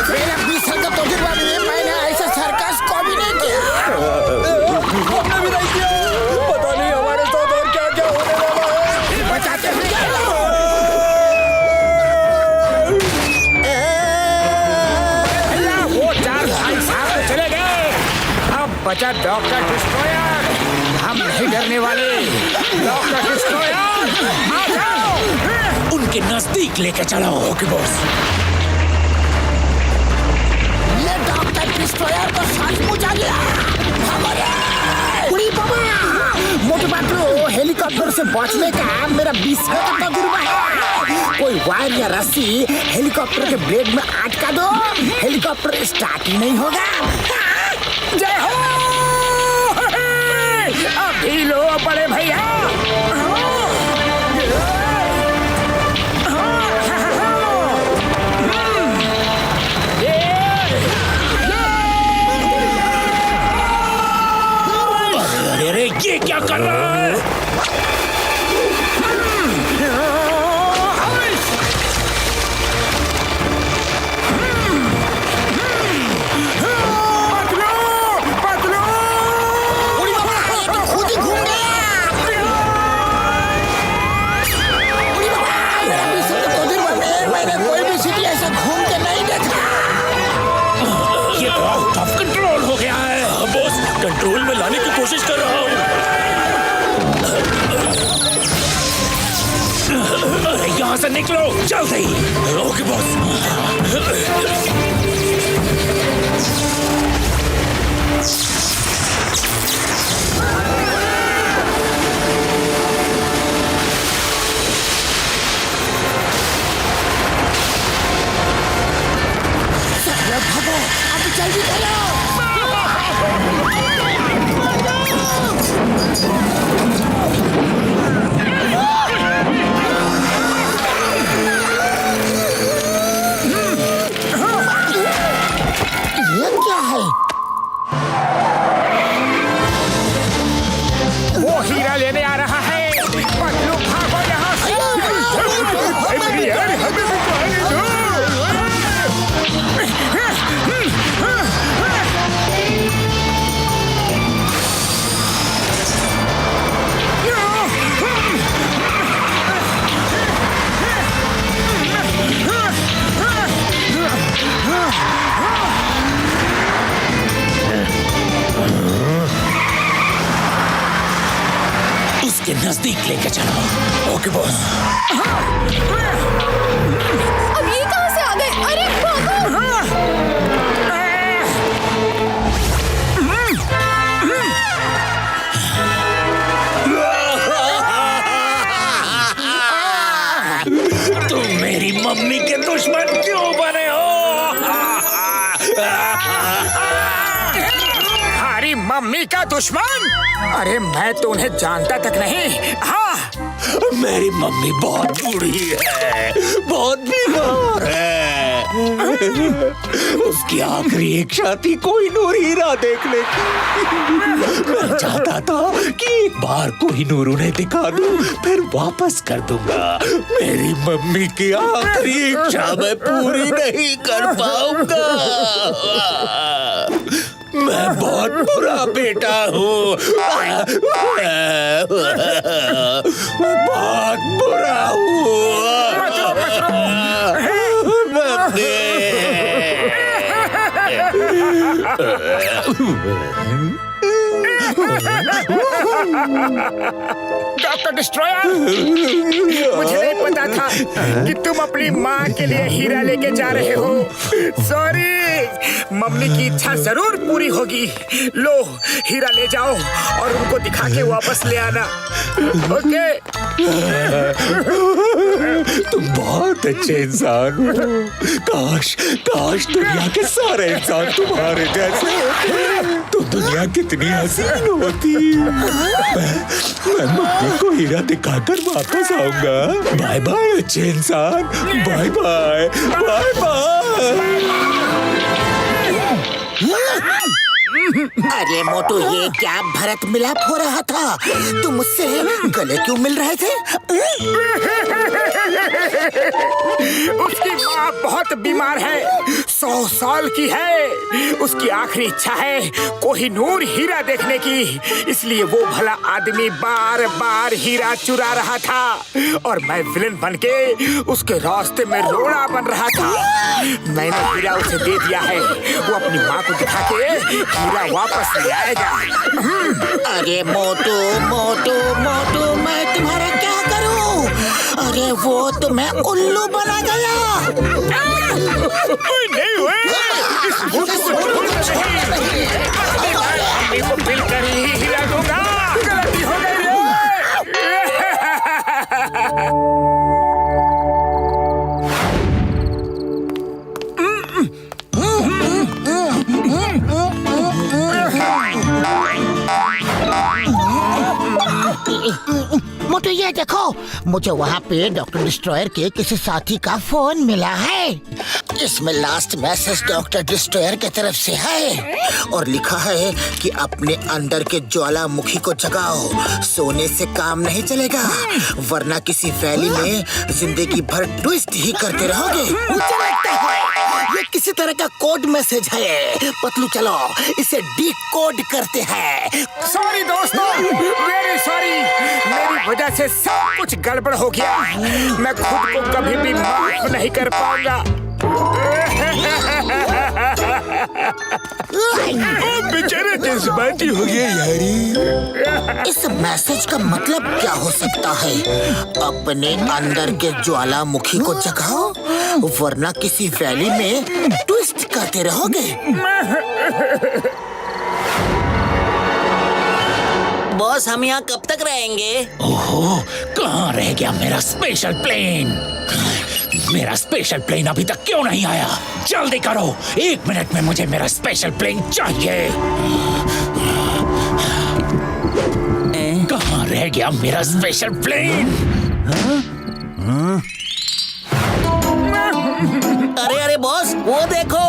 मेरे 20 साल का तजुर्बा नहीं है, मैंने ऐसा सर्कस कभी नहीं किया। हमने भी नहीं किया। पता नहीं हमारे साथ और क्या क्या होने वाला है। बचाते हैं क्या? भैया वो 4 भाई साहब तो चले गए। अब बचा डॉक्टर डिस्ट्रॉयर। हम नहीं डरने वाले। डॉक्टर डिस्ट्रॉयर आ जाओ। उनके नजदीक लेके चलो। Okay boss. ये डॉक्टर डिस्ट्रॉयर को सचमुच आ गया। उड़ी बाबा, मोटे बाटलो, हेलीकॉप्टर से बचने का मेरा 20 साल का तजुर्बा है। कोई वायर या रस्सी हेलीकॉप्टर के ब्रेक में अटका दो, हेलीकॉप्टर स्टार्ट ही नहीं होगा। जय हो। अभी लो बड़े भैया। अरे ये क्या कर रहा है? खुद ही घूम गया। मेरा 20 साल का तजुर्बा में मैंने कोई भी सिटी ऐसा घूम के नहीं देखा। ये तो आउट ऑफ कंट्रोल हो गया है। हाँ बॉस, कंट्रोल में लाने की कोशिश कर रहा हूँ। अरे यहाँ से निकलो जल्दी। Okay boss. भागो, अब जल्दी करो। ये क्या है? वो हीरा लेने आ रहा है। पतलू भागो यहाँ से। यार हमें भी पानी दो। उसके नजदीक लेके चलो। Okay boss. अब ये कहाँ से आ गए? अरे भागो। तुम मेरी मम्मी के दुश्मन क्यों बने हो? हमारी मम्मी का दुश्मन? अरे मैं तो उन्हें जानता तक नहीं। हाँ, मेरी मम्मी बहुत बूढ़ी है, बहुत बीमार है। उसकी आखिरी इच्छा थी कोई नूर हीरा देखने की। मैं चाहता था कि एक बार कोई नूर उन्हें दिखा दूं, फिर वापस कर दूंगा। मेरी मम्मी की आखिरी इच्छा मैं पूरी नहीं कर पाऊंगा। मैं बहुत बुरा बेटा हूँ। बहुत बुरा हूँ। डॉक्टर डिस्ट्रॉयर, मुझे नहीं पता था कि तुम अपनी माँ के लिए हीरा लेके जा रहे हो। सॉरी, मम्मी की इच्छा जरूर पूरी होगी। लो, हीरा ले जाओ और उनको दिखा के वापस ले आना। ओके? तुम बहुत अच्छे इंसान हो। काश काश दुनिया के सारे इंसान तुम्हारे जैसे होते। तो दुनिया कितनी हसीन होती। मैं मम्मी को हीरा दिखाकर वापस आऊंगा। बाय बाय अच्छे इंसान, बाय बाय बाय बाय। अरे मोटू, ये क्या भरत मिलाप हो रहा था? तुम मुझसे गले क्यों मिल रहे थे? उसकी माँ बहुत बीमार है, 100 साल की है। उसकी आखिरी इच्छा है कोहिनूर हीरा देखने की, इसलिए वो भला आदमी बार बार हीरा चुरा रहा था और मैं विलन बनके उसके रास्ते में रोड़ा बन रहा था। मैंने हीरा उसे दे दिया है, वो अपनी माँ को दिखा के हीरा वापस ले आएगा। अरे मोटू मोटू मोटू, मैं तुम्हारा क्या करूं? अरे वो तुम्हें उल्लू बना गया। नहीं हुए, इस मोटू को छोड़कर नहीं। मम्मी को मिलकर ही हीरा दूंगा। गलती हो गई रे। मोटू, ये देखो, मुझे वहाँ पे डॉक्टर डिस्ट्रॉयर के किसी साथी का फोन मिला है। इसमें लास्ट मैसेज डॉक्टर डिस्ट्रॉयर की तरफ से है और लिखा है कि अपने अंदर के ज्वालामुखी को जगाओ। सोने से काम नहीं चलेगा, वरना किसी वैली में जिंदगी भर ट्विस्ट ही करते रहोगे। मुझे लगता है ये किसी तरह का कोड मैसेज है। पतलू, चलो इसे डिकोड करते हैं। सॉरी दोस्तों, वेरी सॉरी। मेरी वजह से सब कुछ गड़बड़ हो गया। मैं खुद को कभी भी माफ नहीं कर पाऊंगा। बेचारे जज्बाती हो गया यारी। इस मैसेज का मतलब क्या हो सकता है? अपने अंदर के ज्वालामुखी को जगाओ, वरना किसी वैली में ट्विस्ट करते रहोगे। बॉस, हम यहाँ कब तक रहेंगे? ओहो, कहाँ रह गया मेरा स्पेशल प्लेन? मेरा स्पेशल प्लेन अभी तक क्यों नहीं आया? जल्दी करो, 1 मिनट में मुझे मेरा स्पेशल प्लेन चाहिए। कहाँ रह गया मेरा स्पेशल प्लेन? अरे अरे बॉस, वो देखो,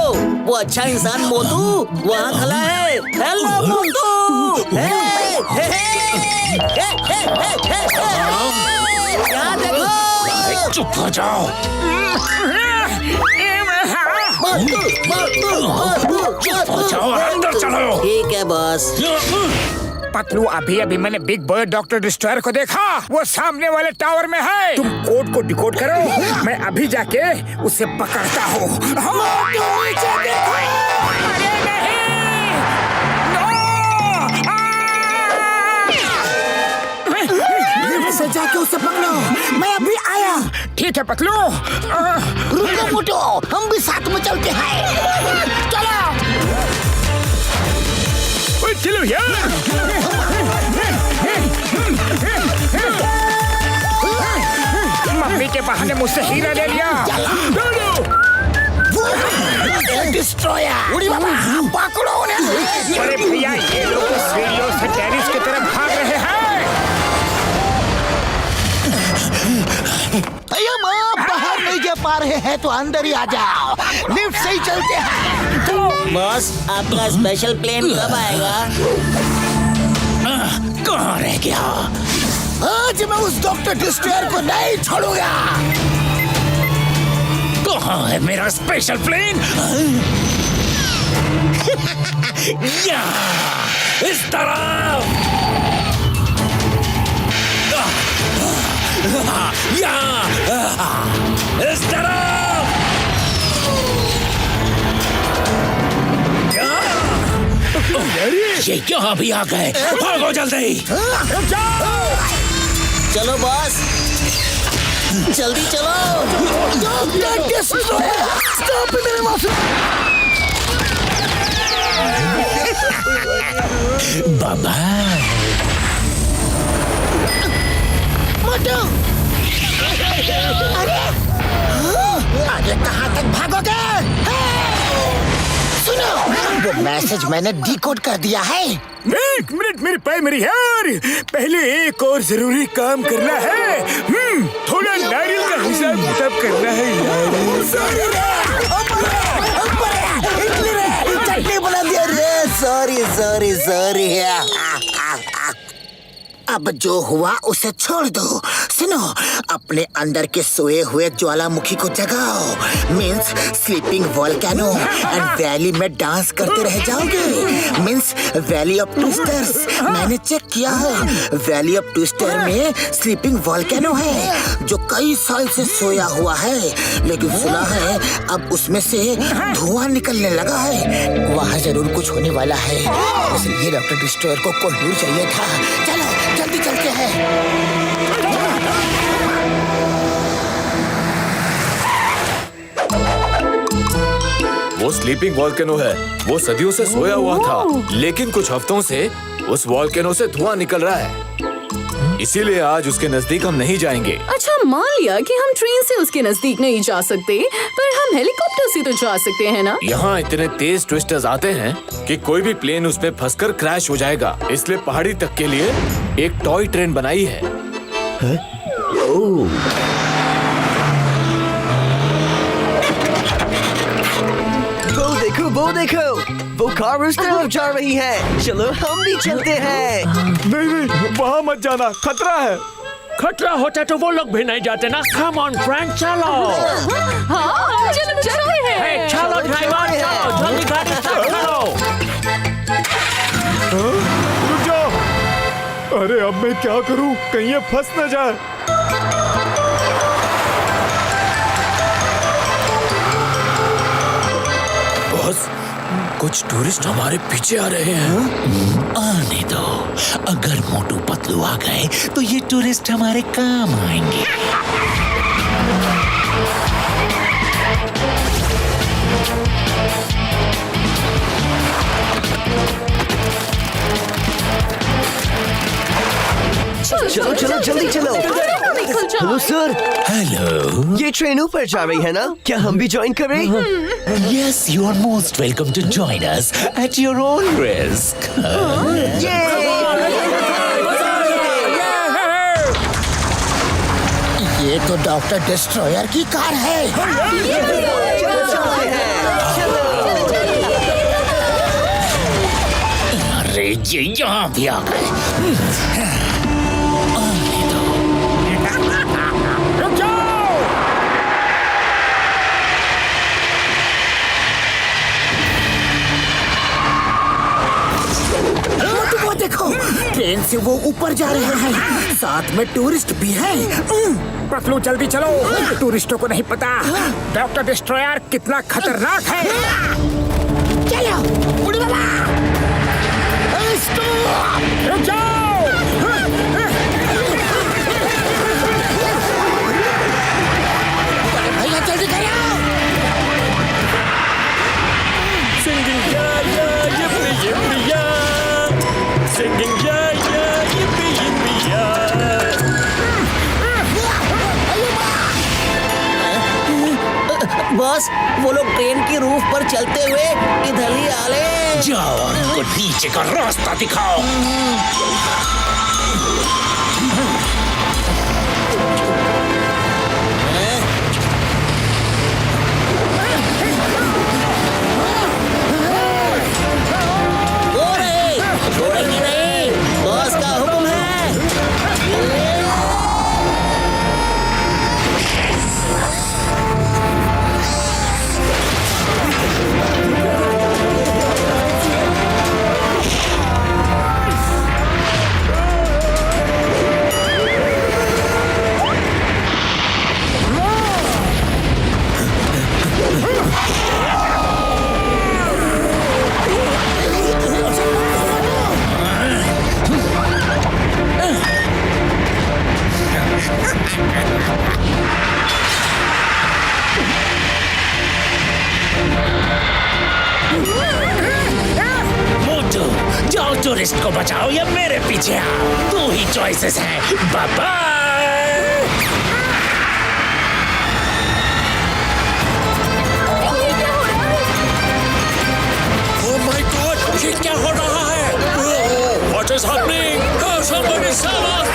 वो अच्छा इंसान मोटू वहाँ खड़ा है। हेलो मोटू। यहाँ देखो। चुप हो जाओ। चुप हो जाओ, अंदर चलो। ठीक है बॉस। पतलू, अभी अभी मैंने बिग बॉय डॉक्टर डिस्ट्रॉयर को देखा। वो सामने वाले टावर में है। तुम कोड को डिकोड करो, मैं अभी जाके उसे पकड़ता हूँ। से जाके उसे पकड़ो, मैं अभी आया। ठीक है पतलू। रुको मोटू, हम भी साथ में चलते हैं। चलो चलो यार। मम्मी के बहाने मुझसे हीरा ले लिया। डिस्ट्रॉयर, उड़ी बाबा, पकड़ो उन्हें। अरे भैया, ये लोग सीढ़ियों से टेरिस की तरफ भाग रहे हैं। भैया, माँ बाहर नहीं जा पा रहे हैं तो अंदर ही आ जाओ। लिफ्ट से ही चलते हैं। बॉस, आपका स्पेशल प्लेन कब आएगा? कहाँ रह गया? आज मैं उस डॉक्टर डिस्ट्रॉयर को नहीं छोड़ूंगा। कहाँ है मेरा स्पेशल प्लेन? यहाँ, इस तरफ। यहाँ, इस तरफ। यहाँ। ये यहाँ भी आ गए, भागो जल्दी। चलो बॉस, जल्दी चलो। बाबा मोटू, आगे कहाँ तक भागोगे? सुनो, वो मैसेज मैंने डिकोड कर दिया है। एक मिनट मेरे प्राइमरी यार, पहले एक और जरूरी काम करना है। थोड़ा नारियल का हिसाब किताब करना है यार। चटनी बना दिया रे। Sorry sorry sorry. अब जो हुआ उसे छोड़ दो। सुनो, अपने अंदर के सोए हुए ज्वालामुखी को जगाओ। Means sleeping volcano and valley में डांस करते रह जाओगे। Means valley of twisters. मैंने चेक किया है, वैली ऑफ ट्विस्टर में स्लीपिंग वोल्केनो है जो कई साल से सोया हुआ है, लेकिन सुना है अब उसमें से धुआं निकलने लगा है। वहाँ जरूर कुछ होने वाला है, इसलिए डॉक्टर डिस्ट्रॉयर को कोहिनूर चाहिए था। चलो जल्दी चलते हैं। वो स्लीपिंग वॉल्केनो है। वो सदियों से सोया हुआ था, लेकिन कुछ हफ्तों से उस वॉल्केनो से धुआं निकल रहा है। इसीलिए आज उसके नजदीक हम नहीं जाएंगे। अच्छा, मान लिया कि हम ट्रेन से उसके नजदीक नहीं जा सकते, पर हम हेलीकॉप्टर से तो जा सकते हैं ना? यहाँ इतने तेज ट्विस्टर्स आते हैं कि कोई भी प्लेन उस पे फंसकर क्रैश हो जाएगा। इसलिए पहाड़ी तक के लिए एक टॉय ट्रेन बनाई है। वो देखो, वो कार उस तरफ जा रही है। चलो हम भी चलते हैं। नहीं, वहाँ मत जाना, खतरा है। खतरा होता तो वो लोग भी नहीं जाते ना। कम ऑन फ्रेंड, चलो। हाँ, चलो चलते हैं। हे, चलो ड्राइवर, चलो जल्दी गाड़ी स्टार्ट करो। रुक जाओ। अरे अब मैं क्या करूं, कहीं ये फंस न जाए। बॉस, कुछ टूरिस्ट हमारे पीछे आ रहे हैं। आने दो, अगर मोटू पतलू आ गए तो ये टूरिस्ट हमारे काम आएंगे। चलो चलो जल्दी चलो। Hello sir. हेलो। ये ट्रेन ऊपर जा रही है ना, क्या हम भी ज्वाइन करें? Yes, you are most welcome to join us at your own risk. ये तो डॉक्टर डिस्ट्रॉयर की कार है। अरे ये यहाँ भी आ गए। देखो, ट्रेन से वो ऊपर जा रहे हैं, साथ में टूरिस्ट भी हैं। पतलू जल्दी चलो, टूरिस्टों को नहीं पता डॉक्टर डिस्ट्रॉयर कितना खतरनाक है। चलो बुढ़ी बाबा, रुक जाओ। भैया जल्दी करो। Singing yeah yeah yippee yippee yeah, singing yeah yeah yippee yippee yeah. Boss, वो लोग ट्रेन की रूफ पर चलते हुए इधर ही आ ले। जाओ, उनको नीचे का रास्ता दिखाओ। छोड़ेंगे नहीं, बॉस का हुक्म है। टूरिस्ट को बचाओ या मेरे पीछे आओ, दो ही चॉइसेस हैं। Bye bye. Oh my god, ये क्या हो रहा है? What is happening? Somebody save us!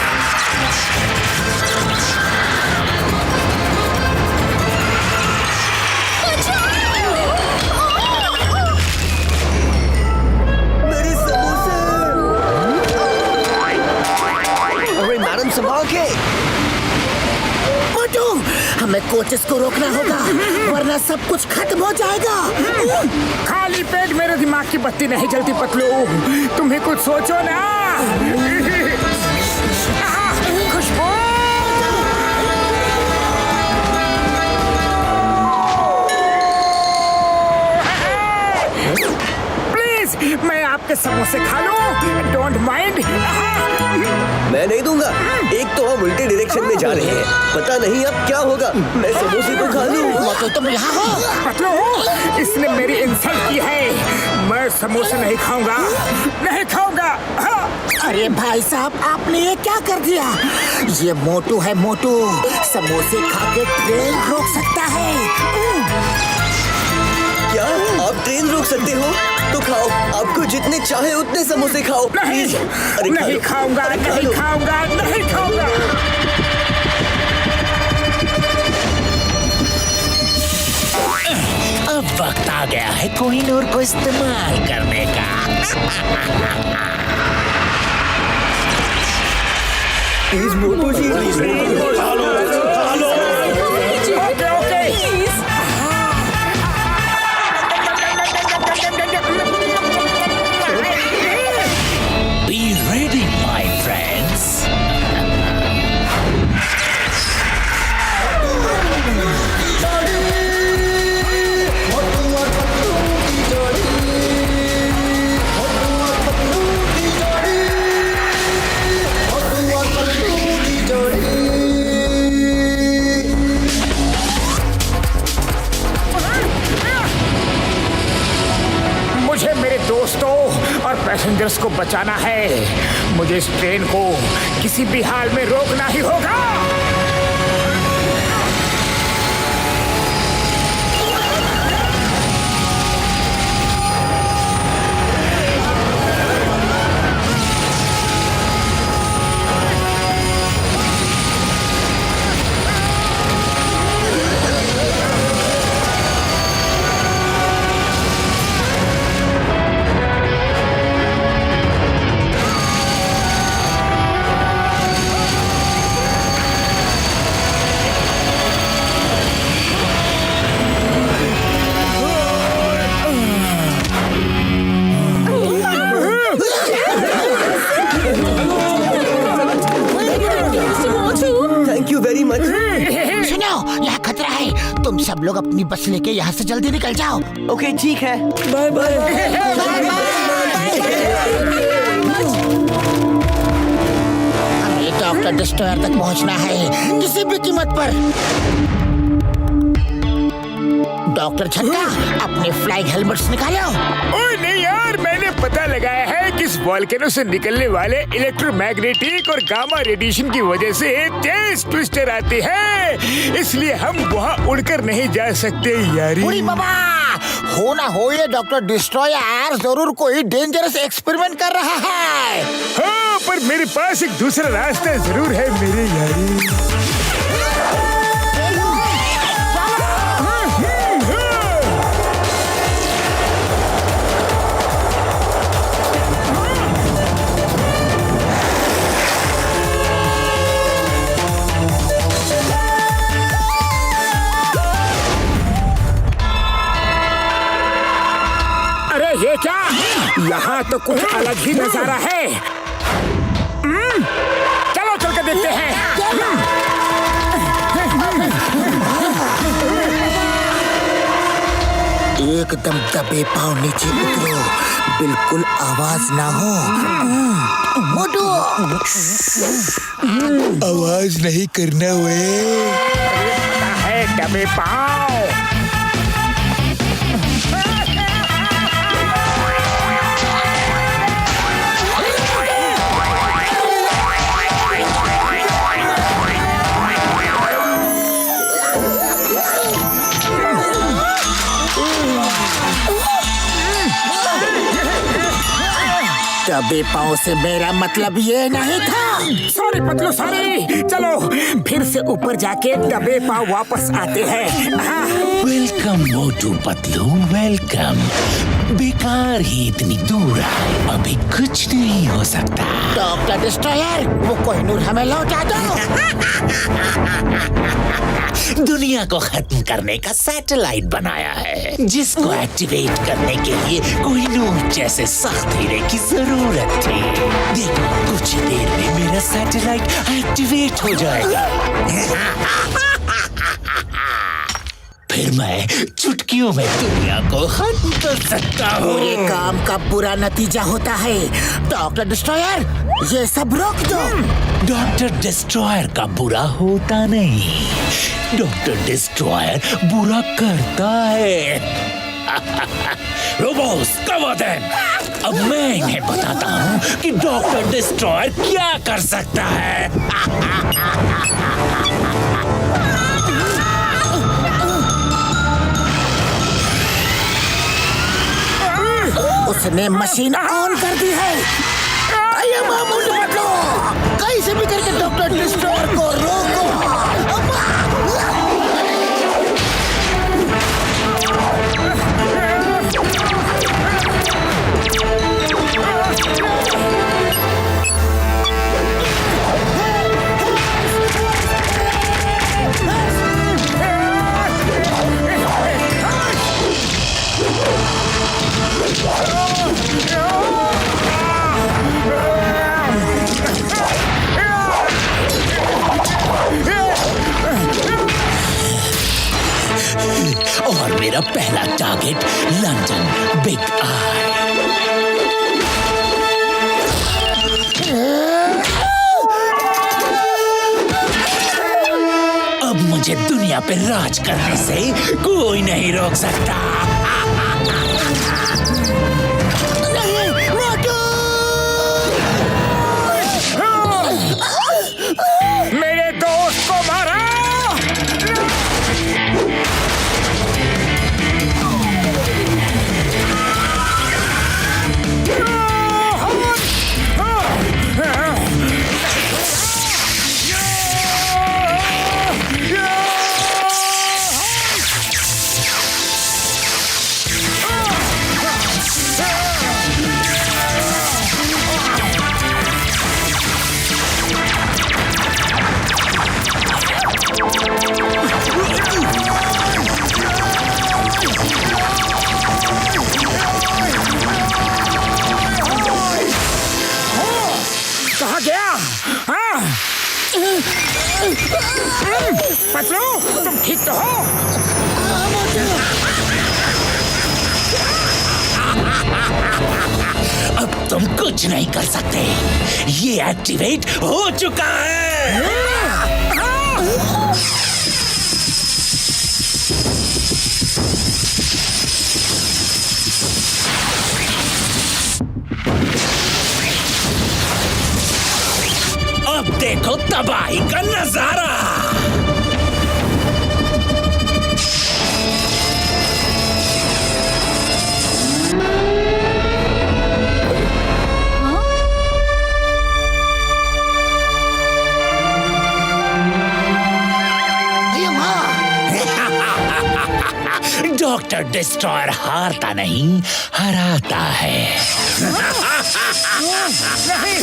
मेरे समोसे! अरे मैडम संभाल के! मोटू, हमें कोचेस को रोकना होगा वरना सब कुछ खत्म हो जाएगा। खाली पेट मेरे दिमाग की बत्ती नहीं जलती पतलू, तुम्हें कुछ सोचो ना। खुशबू, प्लीज मैं आपके समोसे खा लूं, डोंट माइंड। मैं नहीं दूंगा। एक तो हम उल्टे डायरेक्शन में जा रहे हैं, पता नहीं अब क्या होगा। मैं समोसे तो खा लूं। मोटू तुम यहाँ हो? पतलू, इसने मेरी इंसल्ट की है। मैं समोसे नहीं खाऊंगा, नहीं खाऊंगा। हाँ। अरे भाई साहब, आपने ये क्या कर दिया? ये मोटू है, मोटू समोसे खा के ट्रेन रोक सकता है। क्या आप ट्रेन रोक सकते हो? तो खाओ, आपको जितने चाहे उतने समोसे खाओ। नहीं, अरे नहीं खाऊंगा, नहीं खाऊंगा, नहीं खाऊंगा। अब वक्त आ गया है कोहिनूर को इस्तेमाल करने का। Please Motu ji, okay okay. Be ready, my friends. मुझे मेरे दोस्तों और पैसेंजर्स को बचाना है। मुझे इस ट्रेन को किसी भी हाल में रोकना ही होगा। Thank you very much. सुनो, यहाँ खतरा है, तुम सब लोग अपनी बस लेके यहाँ से जल्दी निकल जाओ। ओके ठीक है, बाय बाय। हमें डॉक्टर डिस्ट्रॉयर तक पहुँचना है किसी भी कीमत पर। डॉक्टर छक्का, अपने फ्लाइंग हेलमेट्स निकालो। ओए नहीं यार, मैंने पता लगाया है कि इस वॉल्केनो से निकलने वाले इलेक्ट्रोमैग्नेटिक और गामा रेडिएशन की वजह से तेज ट्विस्टर आते हैं, इसलिए हम वहाँ उड़कर नहीं जा सकते यारी। बुरी बाबा, हो ना हो ये डॉक्टर डिस्ट्रॉयर जरूर कोई डेंजरस एक्सपेरिमेंट कर रहा है। हाँ, पर मेरे पास एक दूसरा रास्ता जरूर है मेरे यारी। ये क्या? यहाँ तो कुछ अलग ही नजारा है। चलो चल के देखते हैं। एकदम दबे पाँव नीचे उतरो, बिल्कुल आवाज ना हो। मोटू, आवाज नहीं करना वे। पता है दबे पाँव। दबे पाँव से मेरा मतलब ये नहीं था। Sorry Patlu sorry. चलो फिर से ऊपर जाके दबे पाँव वापस आते हैं। हाँ। Welcome Motu Patlu, welcome. बेकार ही इतनी दूर आए, अभी कुछ नहीं हो सकता। डॉक्टर डिस्ट्रॉयर, वो कोहिनूर हमें लौटा दो। दुनिया को खत्म करने का सैटेलाइट बनाया है, जिसको एक्टिवेट करने के लिए कोहिनूर जैसे सख्त हीरे की जरूरत थी। देखो कुछ ही देर में मेरा सैटेलाइट एक्टिवेट हो जाएगा। फिर मैं चुटकियों में दुनिया को खत्म कर सकता हूँ। बुरे काम का बुरा नतीजा होता है। डॉक्टर डिस्ट्रॉयर, ये सब रोक दो। डॉक्टर डिस्ट्रॉयर का बुरा होता नहीं, डॉक्टर डिस्ट्रॉयर बुरा करता है। रोबोस, कवर देम। अब मैं इन्हें बताता हूँ कि डॉक्टर डिस्ट्रॉयर क्या कर सकता है। उसने मशीन ऑन कर दी है। आइए मामूल बदलो, कैसे भी करके डॉक्टर डिस्ट्रॉयर को रोको। और मेरा पहला टारगेट लंदन बिग आई। अब मुझे दुनिया पे राज करने से कोई नहीं रोक सकता। मेरे दोस्त को मारा। पतलू, तुम ठीक तो हो? अब तुम कुछ नहीं कर सकते, ये एक्टिवेट हो चुका है। अब देखो तबाही का नजारा। डॉक्टर डिस्ट्रॉयर हारता नहीं, हराता है। नहीं,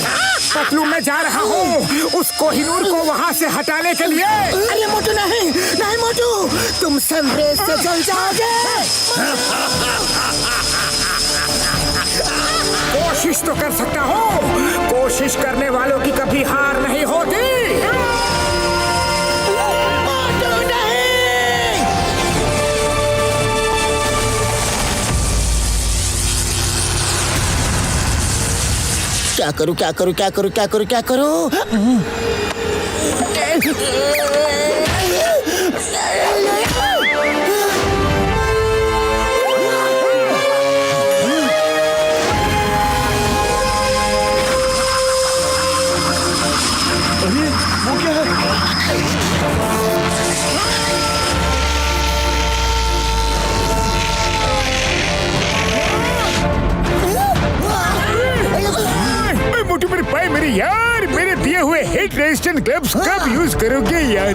पतलू मैं जा रहा हूँ उस कोहिनूर को वहाँ से हटाने के लिए। अरे मोटू नहीं, नहीं मोटू, तुम सनरेज से जल जाओगे। कोशिश तो कर सकता हूँ, कोशिश करने वालों की कभी हार नहीं होती। क्या करूं, क्या करूं, क्या करूं, क्या करूं, क्या करूं? यार मेरे दिए हुए हिट रेजिस्टेंट ग्लव्स कब यूज करोगे यार?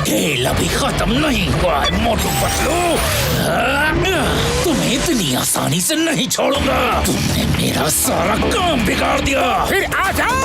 खेल अभी खत्म नहीं हुआ है मोटू पतलू। तुम्हें इतनी आसानी से नहीं छोड़ूंगा। तुमने मेरा सारा काम बिगाड़ दिया। फिर आ जाओ।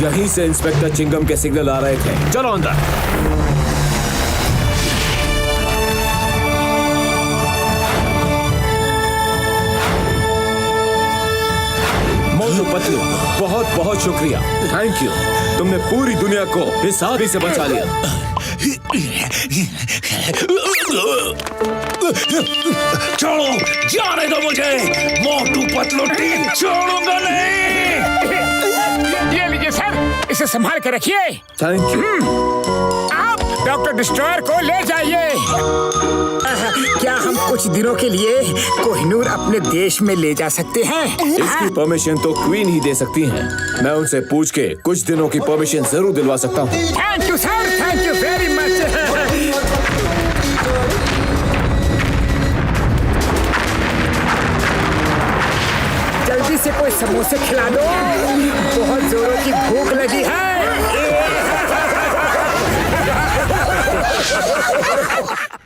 यहीं से इंस्पेक्टर चिंगम के सिग्नल आ रहे थे। चलो अंदर। मोटू पतलू, बहुत बहुत शुक्रिया। Thank you. तुमने पूरी दुनिया को इस आग से बचा लिया। छोड़ो, जाने दो मुझे। मोटू पतलू टीम छोड़ूंगा नहीं। ये लीजिए सर, इसे संभाल के रखिए। Thank you. आप डॉक्टर डिस्ट्रॉयर को ले जाइए। क्या हम कुछ दिनों के लिए कोहिनूर अपने देश में ले जा सकते हैं? इसकी परमिशन तो क्वीन ही दे सकती हैं। मैं उनसे पूछ के कुछ दिनों की परमिशन जरूर दिलवा सकता हूँ। Thank you sir, thank you very much. जल्दी से कोई समोसे खिला दो, बहुत जोरों की भूख लगी है।